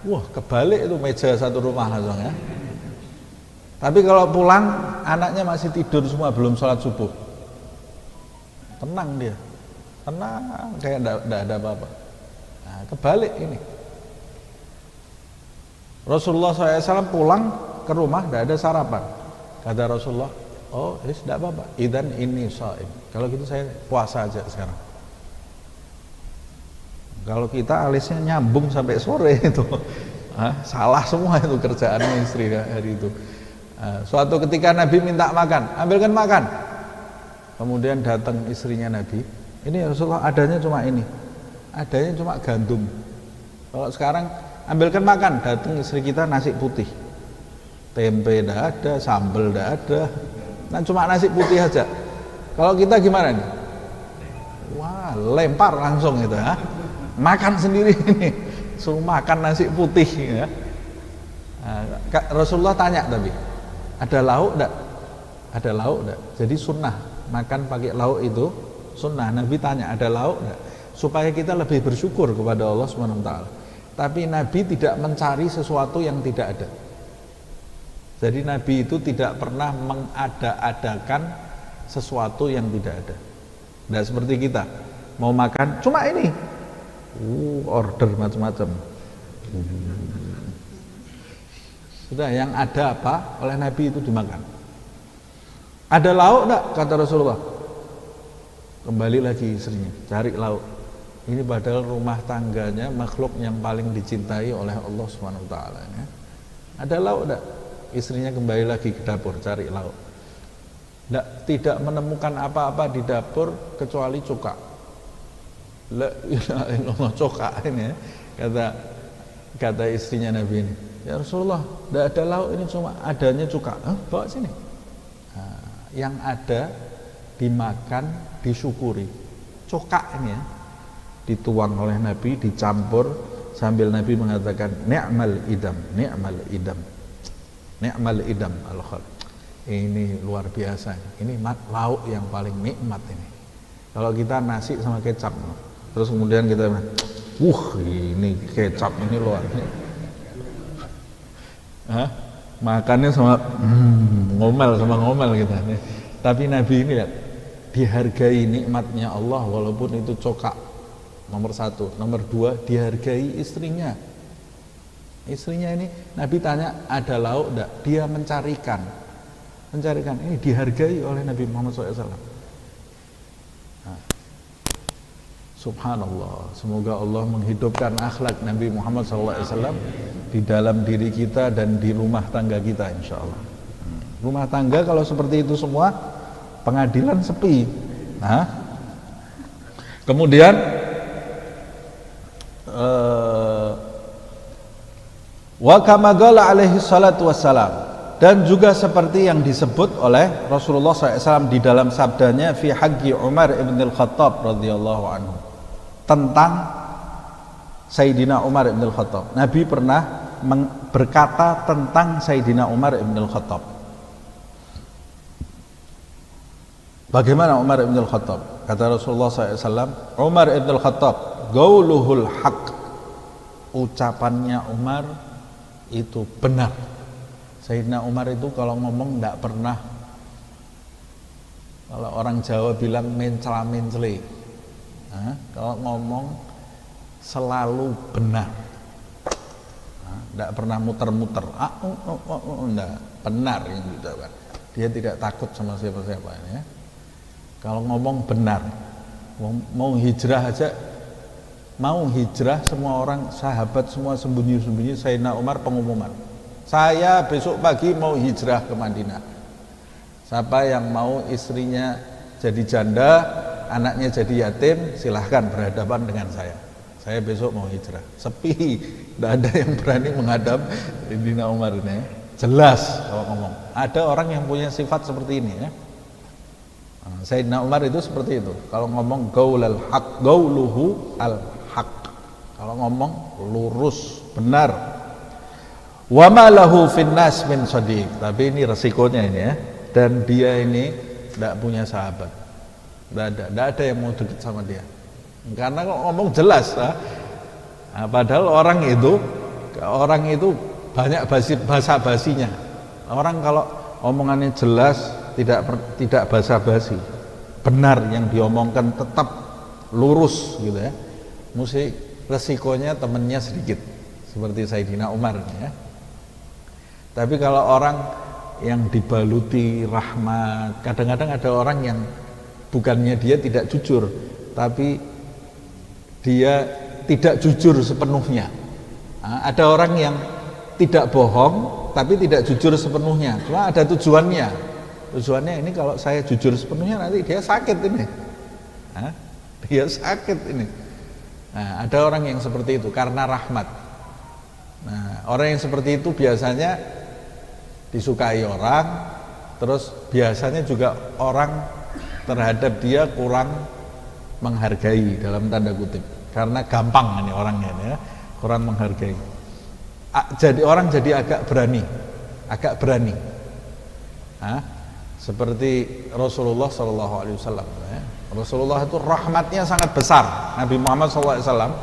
Wah, kebalik itu meja satu rumah langsung ya. Tapi kalau pulang anaknya masih tidur semua, belum sholat subuh, tenang dia, tenang kayak tidak ada apa-apa. Nah, kebalik ini. Rasulullah SAW pulang ke rumah tidak ada sarapan. Kata Rasulullah, oh tidak apa-apa, idan ini shaim. Kalau gitu saya puasa aja sekarang. Kalau kita alisnya nyambung sampai sore itu, salah semua itu kerjaannya istri hari itu. Suatu ketika Nabi minta makan, ambilkan makan. Kemudian datang istrinya Nabi, ini Rasulullah adanya cuma ini, adanya cuma gandum. Kalau sekarang ambilkan makan, datang istri kita nasi putih, tempe tidak ada, sambal tidak ada, nah cuma nasi putih aja. Kalau kita gimana nih? Wah, lempar langsung itu ya. Makan sendiri ini, suruh makan nasi putih ya. Rasulullah tanya tapi, ada lauk enggak? Ada lauk enggak? Jadi sunnah makan pakai lauk itu sunnah. Nabi tanya ada lauk enggak? Supaya kita lebih bersyukur kepada Allah SWT. Tapi Nabi tidak mencari sesuatu yang tidak ada. Jadi Nabi itu tidak pernah mengada-adakan sesuatu yang tidak ada. Tidak seperti kita mau makan cuma ini, order macam-macam. Sudah yang ada apa oleh Nabi itu dimakan. Ada lauk enggak? Kata Rasulullah. Kembali lagi istrinya, cari lauk. Ini padahal rumah tangganya makhluk yang paling dicintai oleh Allah SWT ya. Ada lauk enggak? Istrinya kembali lagi ke dapur cari lauk. Tidak menemukan apa-apa di dapur kecuali cuka. La ilaha illallah, cuka ini ya. Kata istrinya Nabi ini, ya Rasulullah, tidak ada lauk, ini cuma adanya cuka. Bawa sini. Nah, yang ada dimakan, disyukuri. Cuka ini ya, dituang oleh Nabi, dicampur sambil Nabi mengatakan ni'mal idam, ni'mal idam, ni'mal idam al-khal. Ini luar biasa. Ini lauk yang paling nikmat ini. Kalau kita nasi sama kecap, terus kemudian kita, ini kecap ini luar. Makannya sama ngomel kita. Tapi Nabi ini lihat, dihargai nikmatnya Allah walaupun itu cokak. Nomor 1, nomor 2, dihargai istrinya. Istrinya ini Nabi tanya ada lauk enggak? Dia mencarikan. Ini dihargai oleh Nabi Muhammad SAW. Subhanallah. Semoga Allah menghidupkan akhlak Nabi Muhammad SAW di dalam diri kita dan di rumah tangga kita, insya Allah. Rumah tangga kalau seperti itu semua, pengadilan sepi. Kemudian wa kama qala alaihi salatu wassalam, dan juga seperti yang disebut oleh Rasulullah SAW di dalam sabdanya fi haqqi Umar ibn al-Khattab radhiyallahu anhu, tentang Sayyidina Umar ibn al-Khattab. Nabi pernah berkata tentang Sayyidina Umar ibn al-Khattab. Bagaimana Umar ibn al-Khattab? Kata Rasulullah SAW, Umar ibn al-Khattab qauluhul haq, ucapannya Umar itu benar. Sayyidina Umar itu kalau ngomong tidak pernah, kalau orang Jawa bilang mencela-mencele, kalau ngomong selalu benar, tidak pernah muter-muter, enggak, benar yang diucapkan. Dia tidak takut sama siapa-siapa ya. Kalau ngomong benar, mau hijrah aja, semua orang sahabat semua sembunyi-sembunyi. Sayyidina Umar pengumuman, saya besok pagi mau hijrah ke Madinah. Siapa yang mau istrinya jadi janda, anaknya jadi yatim, silahkan berhadapan dengan saya. Saya besok mau hijrah. Sepi, tidak ada yang berani menghadap Sayyidina Umar ini. Jelas kalau ngomong. Ada orang yang punya sifat seperti ini ya. Sayyidina Umar itu seperti itu. Kalau ngomong gaulul haq, gauluhu al haq. Kalau ngomong lurus, benar. Wa ma lahu finnas min shadiq, tapi ini resikonya ini ya. Dan dia ini tidak punya sahabat, tidak ada yang mau dekat sama dia, karena kalau ngomong jelas. Padahal orang itu banyak basa-basinya. Orang kalau omongannya jelas, tidak basa-basi, benar yang diomongkan, tetap lurus gitu ya. Mesti resikonya temennya sedikit, seperti Sayyidina Umar ya. Tapi kalau orang yang dibaluti rahmat, kadang-kadang ada orang yang bukannya dia tidak jujur, tapi dia tidak jujur sepenuhnya. Ada orang yang tidak bohong, tapi tidak jujur sepenuhnya. Cuma ada tujuannya. Tujuannya ini kalau saya jujur sepenuhnya nanti dia sakit ini. Dia sakit ini. Nah, ada orang yang seperti itu karena rahmat. Nah, orang yang seperti itu biasanya disukai orang, terus biasanya juga orang terhadap dia kurang menghargai dalam tanda kutip, karena gampang ini orangnya ya, kurang menghargai. Jadi orang jadi agak berani. Seperti Rasulullah SAW ya. Rasulullah itu rahmatnya sangat besar. Nabi Muhammad SAW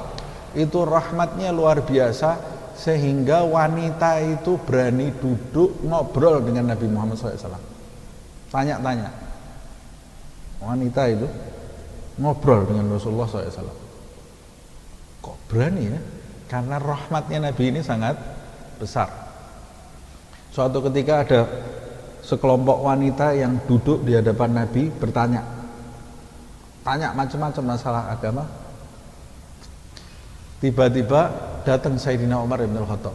itu rahmatnya luar biasa, sehingga wanita itu berani duduk ngobrol dengan Nabi Muhammad SAW. Tanya-tanya, wanita itu ngobrol dengan Rasulullah SAW. Kok berani ya? Karena rahmatnya Nabi ini sangat besar. Suatu ketika ada sekelompok wanita yang duduk di hadapan Nabi bertanya, macam-macam masalah agama. Tiba-tiba datang Sayyidina Umar ibn al-Khattab.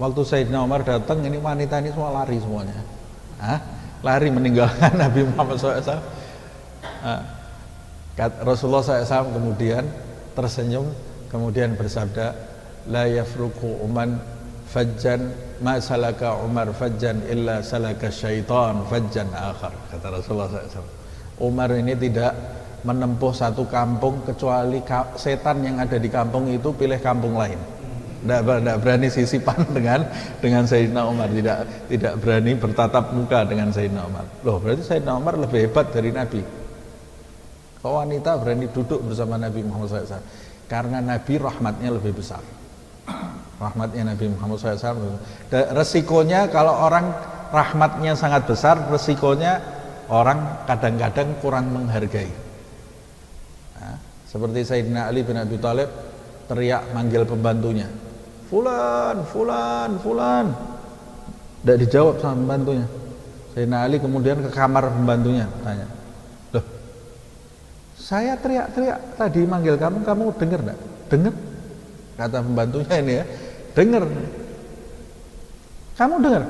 Waktu Sayyidina Umar datang, ini wanita ini semua lari semuanya. Lari meninggalkan Nabi Muhammad SAW. Rasulullah SAW kemudian tersenyum, kemudian bersabda, la yafruqu uman fajjan ma salaka Umar fajjan illa salaka syaitan fajjan akhar, kata Rasulullah SAW. Umar ini tidak menempuh satu kampung kecuali setan yang ada di kampung itu pilih kampung lain. Tidak berani sisipan dengan Sayyidina Umar, tidak berani bertatap muka dengan Sayyidina Umar. Loh, berarti Sayyidina Umar lebih hebat dari Nabi. Kok wanita berani duduk bersama Nabi Muhammad SAW? Karena Nabi rahmatnya lebih besar. Rahmatnya Nabi Muhammad SAW. Resikonya kalau orang rahmatnya sangat besar, resikonya orang kadang-kadang kurang menghargai. Nah, seperti Sayyidina Ali bin Abi Thalib teriak manggil pembantunya, fulan, fulan, fulan. Tidak dijawab sama pembantunya. Sayyidina Ali kemudian ke kamar pembantunya, tanya, loh, saya teriak-teriak tadi manggil kamu dengar enggak? Dengar. Kata pembantunya ini ya, dengar. Kamu dengar?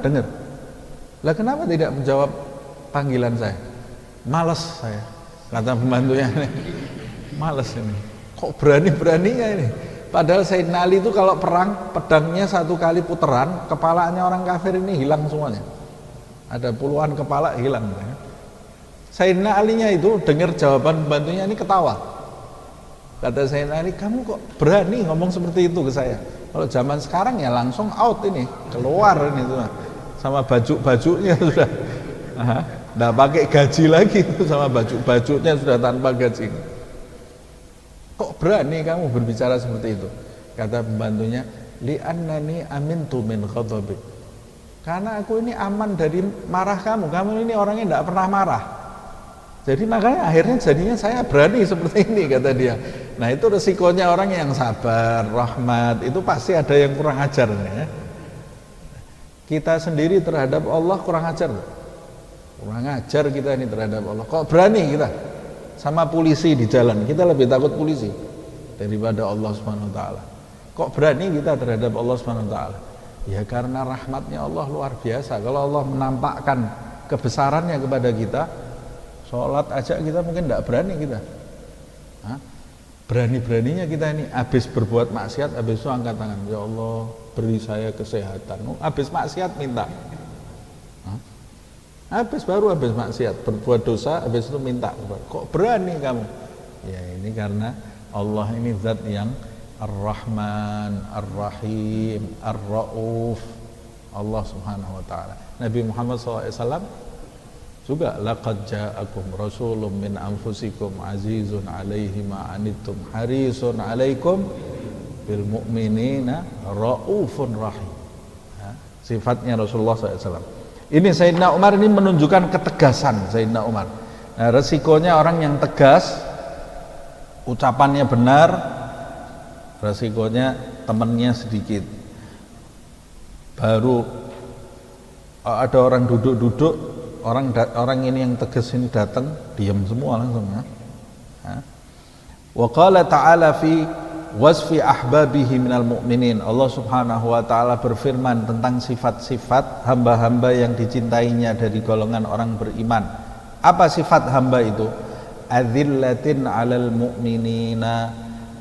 Lah kenapa tidak menjawab panggilan saya? Males saya. Kata pembantunya ini. Males ini. Kok berani-beraninya ini? Padahal Sayyidina Ali itu kalau perang, pedangnya satu kali puteran, kepalanya orang kafir ini hilang semuanya. Ada puluhan kepala hilang. Sayyidina Ali-nya itu dengar jawaban pembantunya ini ketawa. Kata Sayyidina Ali, kamu kok berani ngomong seperti itu ke saya? Kalau zaman sekarang ya langsung out ini, keluar ini tuh, sama baju-bajunya sudah. Nggak pakai gaji lagi itu, sama baju-bajunya sudah tanpa gaji. Kok berani kamu berbicara seperti itu? Kata pembantunya, li'annani amintu min ghadabi. Karena aku ini aman dari marah kamu. Kamu ini orangnya tidak pernah marah. Jadi makanya akhirnya jadinya saya berani seperti ini, kata dia. Nah, itu resikonya orang yang sabar, rahmat, itu pasti ada yang kurang ajar ya. Kita sendiri terhadap Allah kurang ajar. Kurang ajar kita ini terhadap Allah. Kok berani kita? Sama polisi di jalan, kita lebih takut polisi daripada Allah Subhanahu wa taala. Kok berani kita terhadap Allah Subhanahu wa taala? Ya karena rahmatnya Allah luar biasa. Kalau Allah menampakkan kebesarannya kepada kita, sholat aja kita mungkin tidak berani kita. Berani-beraninya kita ini habis berbuat maksiat, habis itu angkat tangan, ya Allah beri saya kesehatan. Habis maksiat minta. Habis maksiat, berbuat dosa, habis itu minta. Kok berani kamu? Ya ini karena Allah ini zat yang Ar-Rahman, Ar-Rahim, Ar-Ra'uf, Allah Subhanahu wa taala. Nabi Muhammad SAW juga, laqad ja'akum rasulun min anfusikum azizun 'alaihi ma 'anittum harisun 'alaikum bil mu'minina ra'ufun rahim. Sifatnya Rasulullah SAW. Ini Sayyidina Umar ini menunjukkan ketegasan Sayyidina Umar. Nah, resikonya orang yang tegas, ucapannya benar, resikonya temannya sedikit. Baru ada orang duduk-duduk, orang ini yang tegas ini datang, diam semua langsung ya. Wa qala ta'ala fi wasfi ahbabihi minal mu'minin. Allah Subhanahu wa taala berfirman tentang sifat-sifat hamba-hamba yang dicintainya dari golongan orang beriman. Apa sifat hamba itu? Adzillatin 'alal mu'minina,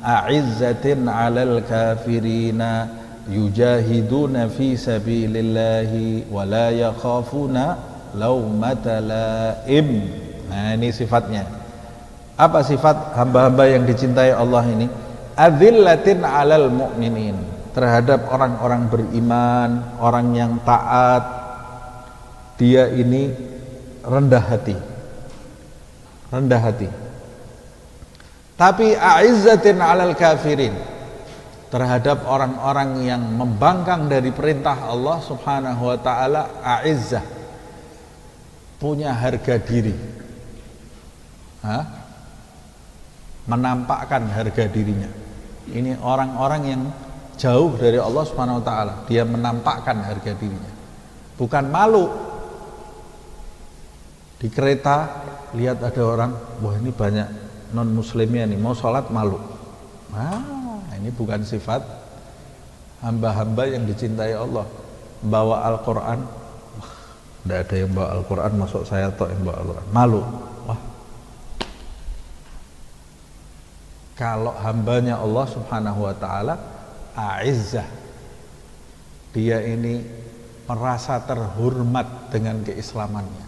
a'izzatin 'alal kafirina, yujahiduna fi sabilillahi wa la yakhafuna laumata laim. Nah, ini sifatnya. Apa sifat hamba-hamba yang dicintai Allah ini? Adzillatin 'alal mu'minin, terhadap orang-orang beriman, orang yang taat, dia ini rendah hati. Rendah hati. Tapi a'izzatin 'alal kafirin, terhadap orang-orang yang membangkang dari perintah Allah Subhanahu wa taala, a'izzah, punya harga diri. Menampakkan harga dirinya. Ini orang-orang yang jauh dari Allah Subhanahu wa taala, dia menampakkan harga dirinya. Bukan malu. Di kereta lihat ada orang, wah ini banyak non muslimnya nih, mau sholat malu. Ini bukan sifat hamba-hamba yang dicintai Allah. Bawa Al-Quran, tidak ada yang bawa Al-Quran, masuk saya tok yang bawa Al-Quran, malu. Kalau hambanya Allah Subhanahu wa taala a'izzah, dia ini merasa terhormat dengan keislamannya.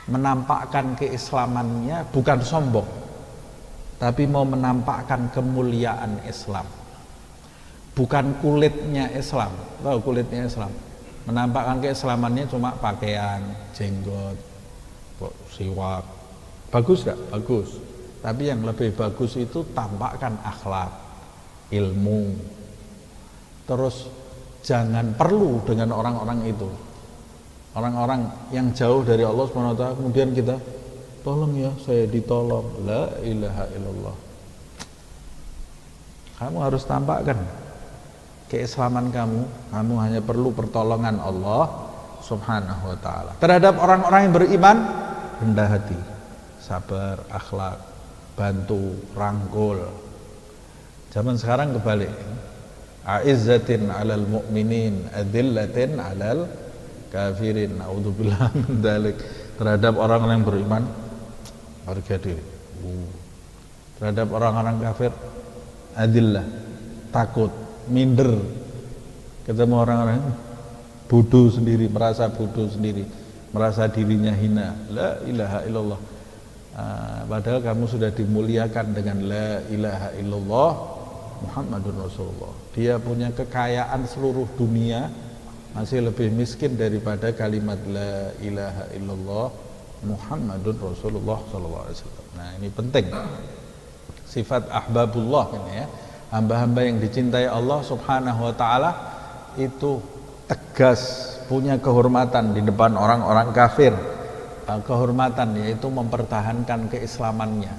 Menampakkan keislamannya bukan sombong, tapi mau menampakkan kemuliaan Islam. bukan kulitnya Islam. Tahu kulitnya Islam? Menampakkan keislamannya cuma pakaian, jenggot, siwak. Bagus gak? Bagus. Tapi yang lebih bagus itu tampakkan akhlak, ilmu. Terus jangan perlu dengan orang-orang itu. Orang-orang yang jauh dari Allah SWT, kemudian kita tolong ya, saya ditolong. La ilaha illallah. Kamu harus tampakkan keislaman kamu hanya perlu pertolongan Allah Subhanahu wa taala. Terhadap orang-orang yang beriman, rendah hati, sabar, akhlak, bantu, rangkul. Zaman sekarang kebalik. A'izzatin 'alal mu'minin, adillatin 'alal kafirin. Naudzubillah min dzalik. Terhadap orang-orang yang beriman, harga diri. Terhadap orang-orang kafir, adillah, takut, minder. Ketemu orang-orang bodoh sendiri, merasa bodoh sendiri, merasa dirinya hina. La ilaha illallah. Padahal kamu sudah dimuliakan dengan la ilaha illallah Muhammadur Rasulullah. Dia punya kekayaan seluruh dunia, masih lebih miskin daripada kalimat la ilaha illallah Muhammadur Rasulullah sallallahu alaihi wasallam. Nah, ini penting. Sifat ahbabullah ini ya. Hamba-hamba yang dicintai Allah Subhanahu wa taala itu tegas, punya kehormatan di depan orang-orang kafir. Kehormatan yaitu mempertahankan keislamannya.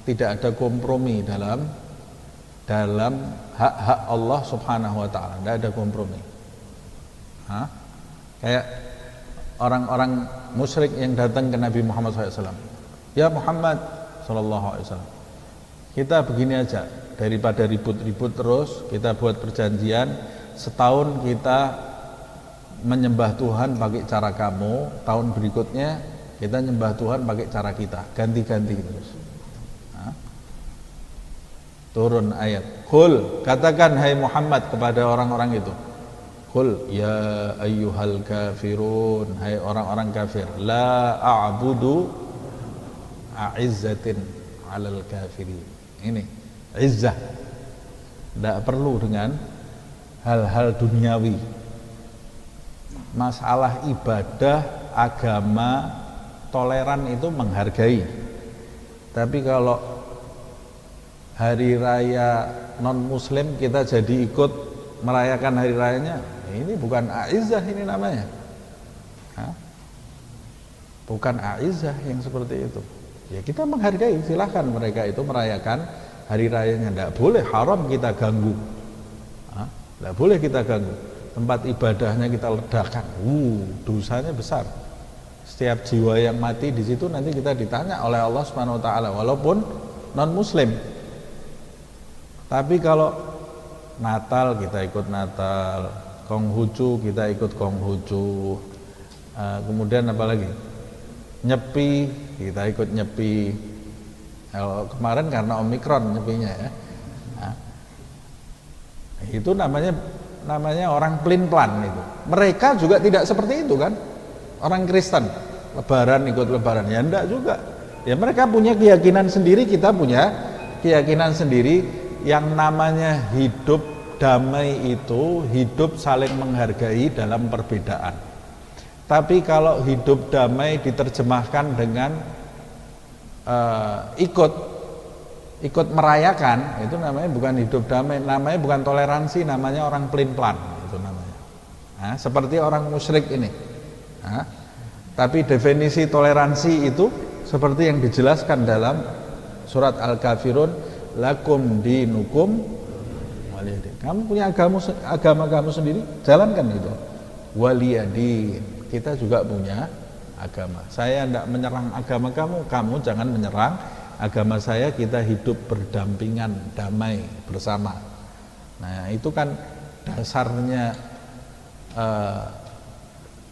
Tidak ada kompromi dalam hak-hak Allah Subhanahu wa taala, tidak ada kompromi. Kayak orang-orang musyrik yang datang ke Nabi Muhammad SAW. Ya Muhammad SAW, kita begini aja, daripada ribut-ribut terus, kita buat perjanjian, setahun kita menyembah Tuhan pakai cara kamu, tahun berikutnya kita nyembah Tuhan pakai cara kita, ganti-ganti terus. Turun ayat, qul, katakan hai Muhammad kepada orang-orang itu, qul ya ayyuhal kafirun, hai orang-orang kafir, la a'budu a'izzatin 'alal kafirin. Ini izzah, tidak perlu dengan hal-hal duniawi. Masalah ibadah, agama, toleran itu menghargai. Tapi kalau hari raya non muslim kita jadi ikut merayakan hari rayanya, ini bukan a'izzah ini namanya. Bukan a'izzah yang seperti itu. Ya kita menghargai, silahkan mereka itu merayakan hari rayanya, tidak boleh haram kita ganggu, tidak boleh kita ganggu. Tempat ibadahnya kita ledakan, dosanya besar. Setiap jiwa yang mati di situ nanti kita ditanya oleh Allah Subhanahu wa taala, walaupun non muslim. Tapi kalau Natal kita ikut Natal, Konghucu kita ikut Konghucu, kemudian apa lagi? Nyepi kita ikut nyepi. Kalau kemarin karena Omikron nyepinya ya, itu namanya orang pelin-pelan itu. Mereka juga tidak seperti itu kan? Orang Kristen Lebaran ikut Lebaran, ya enggak juga. Ya mereka punya keyakinan sendiri, kita punya keyakinan sendiri. Yang namanya hidup damai itu hidup saling menghargai dalam perbedaan. Tapi kalau hidup damai diterjemahkan dengan ikut merayakan, itu namanya bukan hidup damai, namanya bukan toleransi, namanya orang pelin-pelan itu namanya. Seperti orang musyrik ini. Tapi definisi toleransi itu seperti yang dijelaskan dalam surat Al-Kafirun, lakum dinukum waliyadin. Kamu punya agama kamu sendiri, jalankan itu. Waliyadin, kita juga punya agama. Saya tidak menyerang agama kamu, kamu jangan menyerang agama saya. Kita hidup berdampingan, damai bersama. Nah itu kan dasarnya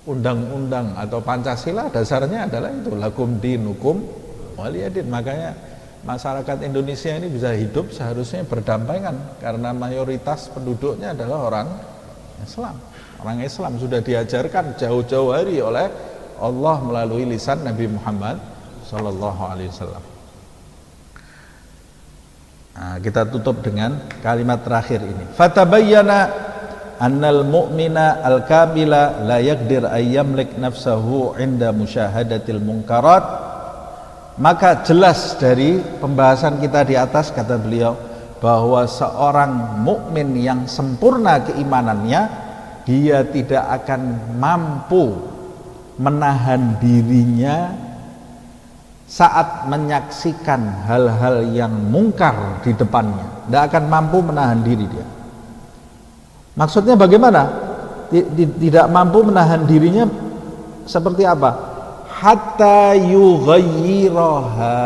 undang-undang atau Pancasila, dasarnya adalah itu, lakum dinukum waliyadin. Makanya masyarakat Indonesia ini bisa hidup seharusnya berdampingan, karena mayoritas penduduknya adalah orang Islam. Orang Islam sudah diajarkan jauh-jauh hari oleh Allah melalui lisan Nabi Muhammad sallallahu alaihi wasallam. Nah, kita tutup dengan kalimat terakhir ini. Fatabayyana annal mu'mina al-kamila la yaqdir ayyamlik nafsahu 'inda musyahadatil munkarat. Maka jelas dari pembahasan kita di atas, kata beliau, bahwa seorang mukmin yang sempurna keimanannya, dia tidak akan mampu menahan dirinya saat menyaksikan hal-hal yang mungkar di depannya. Tidak akan mampu menahan diri dia. Maksudnya bagaimana? Tidak mampu menahan dirinya seperti apa? Hatta yughayyiraha.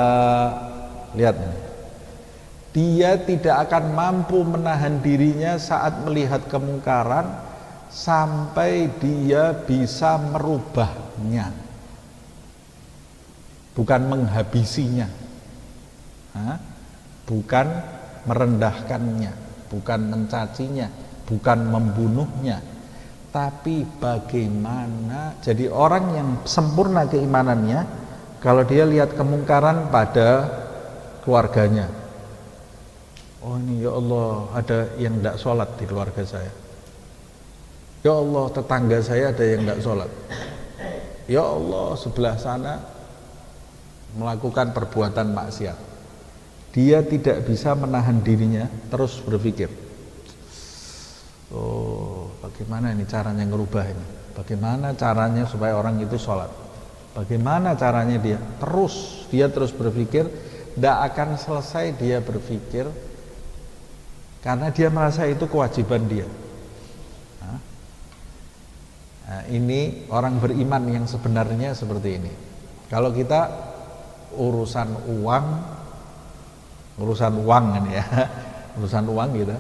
Lihat ini. Dia tidak akan mampu menahan dirinya saat melihat kemungkaran sampai dia bisa merubahnya, bukan menghabisinya, bukan merendahkannya, bukan mencacinya, bukan membunuhnya, tapi bagaimana. Jadi orang yang sempurna keimanannya, kalau dia lihat kemungkaran pada keluarganya, oh ini ya Allah ada yang tidak sholat di keluarga saya, ya Allah tetangga saya ada yang tidak sholat, ya Allah sebelah sana melakukan perbuatan maksiat. Dia tidak bisa menahan dirinya, terus berpikir, oh bagaimana ini caranya ngerubah ini, bagaimana caranya supaya orang itu sholat, bagaimana caranya dia terus berpikir. Tidak akan selesai dia berpikir, karena dia merasa itu kewajiban dia. Nah, ini orang beriman yang sebenarnya seperti ini. Kalau kita urusan uang ini ya, urusan uang kita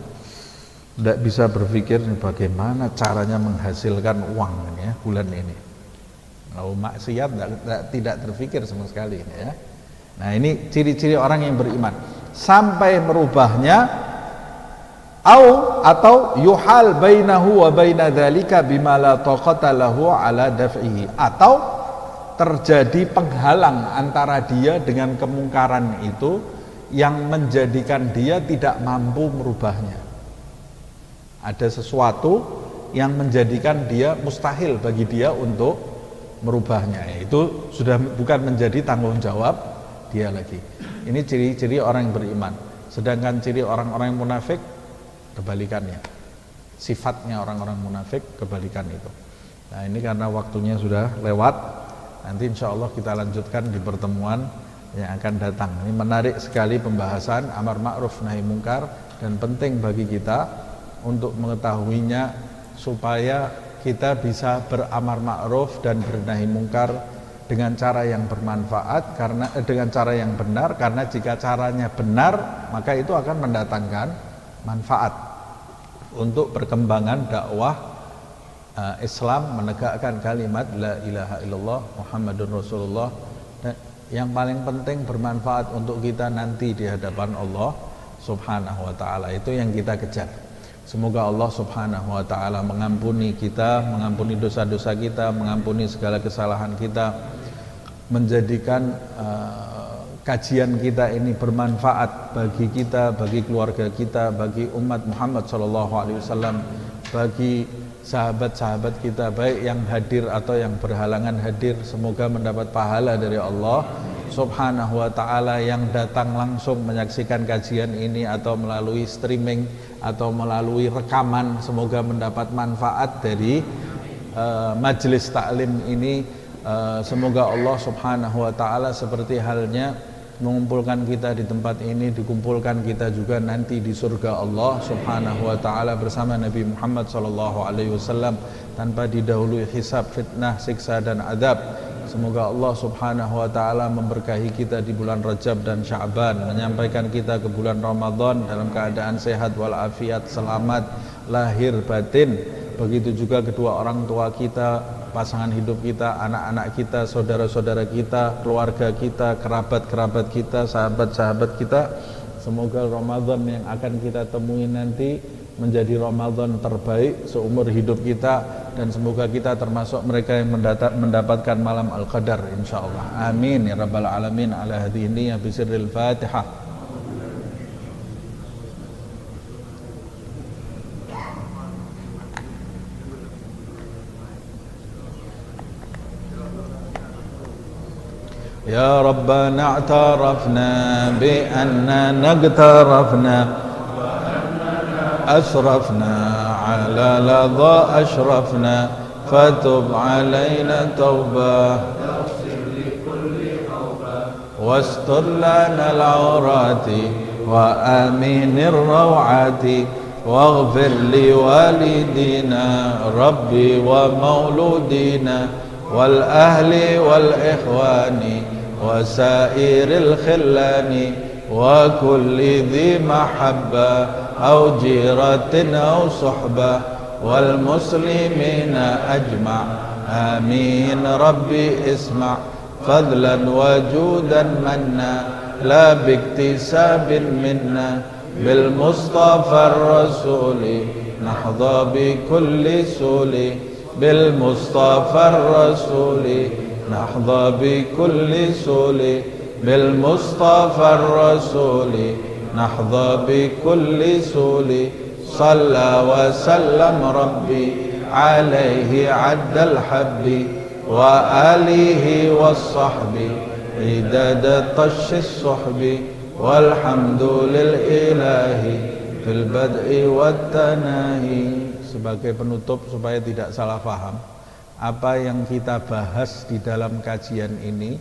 tidak bisa berpikir bagaimana caranya menghasilkan uang ini ya, bulan ini. Kalau maksiat tidak terpikir sama sekali ini ya. Nah ini ciri-ciri orang yang beriman, sampai merubahnya, atau yuhal bainahu wa baina dzalika bima la taqata lahu ala daf'ihi, atau terjadi penghalang antara dia dengan kemungkaran itu yang menjadikan dia tidak mampu merubahnya. Ada sesuatu yang menjadikan dia mustahil bagi dia untuk merubahnya. Itu sudah bukan menjadi tanggung jawab dia lagi. Ini ciri-ciri orang yang beriman. Sedangkan ciri orang-orang yang munafik kebalikannya. Sifatnya orang-orang munafik kebalikan itu. Nah ini karena waktunya sudah lewat, nanti insya Allah kita lanjutkan di pertemuan yang akan datang. Ini menarik sekali pembahasan amar ma'ruf nahi mungkar, dan penting bagi kita untuk mengetahuinya supaya kita bisa beramar ma'ruf dan bernahi mungkar dengan cara yang bermanfaat, karena dengan cara yang benar, karena jika caranya benar maka itu akan mendatangkan manfaat untuk perkembangan dakwah Islam, menegakkan kalimat la ilaha illallah Muhammadun Rasulullah, dan yang paling penting bermanfaat untuk kita nanti di hadapan Allah Subhanahu wa ta'ala. Itu yang kita kejar. Semoga Allah Subhanahu wa ta'ala mengampuni kita, mengampuni dosa-dosa kita, mengampuni segala kesalahan kita, menjadikan kajian kita ini bermanfaat bagi kita, bagi keluarga kita, bagi umat Muhammad SAW, bagi sahabat-sahabat kita, baik yang hadir atau yang berhalangan hadir. Semoga mendapat pahala dari Allah Subhanahu wa ta'ala. Yang datang langsung menyaksikan kajian ini atau melalui streaming atau melalui rekaman, semoga mendapat manfaat dari majelis taklim ini. Semoga Allah Subhanahu wa ta'ala seperti halnya mengumpulkan kita di tempat ini, dikumpulkan kita juga nanti di surga Allah Subhanahu wa ta'ala bersama Nabi Muhammad SAW, tanpa didahului hisab, fitnah, siksa dan adab. Semoga Allah Subhanahu wa ta'ala memberkahi kita di bulan Rajab dan Sya'ban, menyampaikan kita ke bulan Ramadan dalam keadaan sehat walafiat, selamat lahir batin. Begitu juga kedua orang tua kita, pasangan hidup kita, anak-anak kita, saudara-saudara kita, keluarga kita, kerabat-kerabat kita, sahabat-sahabat kita. Semoga Ramadan yang akan kita temui nanti menjadi Ramadan terbaik seumur hidup kita, dan semoga kita termasuk mereka yang mendapatkan malam Al-Qadar insyaallah. Amin ya rabbal alamin. Ala hadhihi bisirril Fatihah. يا ربنا اعترفنا بأننا اقترفنا أسرفنا على لظى أشرفنا فتب علينا توبة واستر لنا العورات وآمن الروعات واغفر لوالدينا ربي ومولودينا والأهل والإخوان وسائر الخلان وكل ذي محبة أو جيرة أو صحبة والمسلمين أجمع آمين ربي اسمع فضلا وجودا منا لا باكتساب منا بالمصطفى الرسول نحظى بكل سول بالمصطفى الرسول نحظى بكل سول بالمصطفى الرسول نحظى بكل سول صلى وسلم ربي عليه عد الحب وآله والصحب عدد طش الصحب والحمد للإله في البدء والتناهي. Sebagai penutup supaya tidak salah paham, apa yang kita bahas di dalam kajian ini,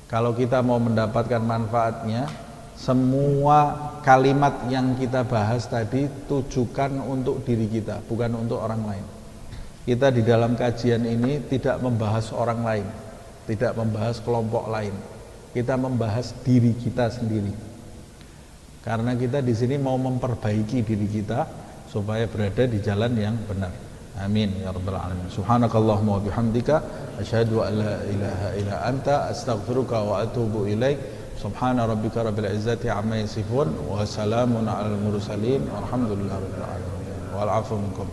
kalau kita mau mendapatkan manfaatnya, semua kalimat yang kita bahas tadi tujukan untuk diri kita, bukan untuk orang lain. Kita di dalam kajian ini tidak membahas orang lain, tidak membahas kelompok lain. Kita membahas diri kita sendiri. Karena kita di sini mau memperbaiki diri kita supaya berada di jalan yang benar. Amin ya rabbal alamin. Subhanakallahumma wa bihamdika asyhadu an la ilaha illa anta astaghfiruka wa atubu ilaik. Subhana rabbika rabbil izzati amma yasifun wa salamun alal mursalin walhamdulillahi rabbil alamin. Wal 'afwu minkum.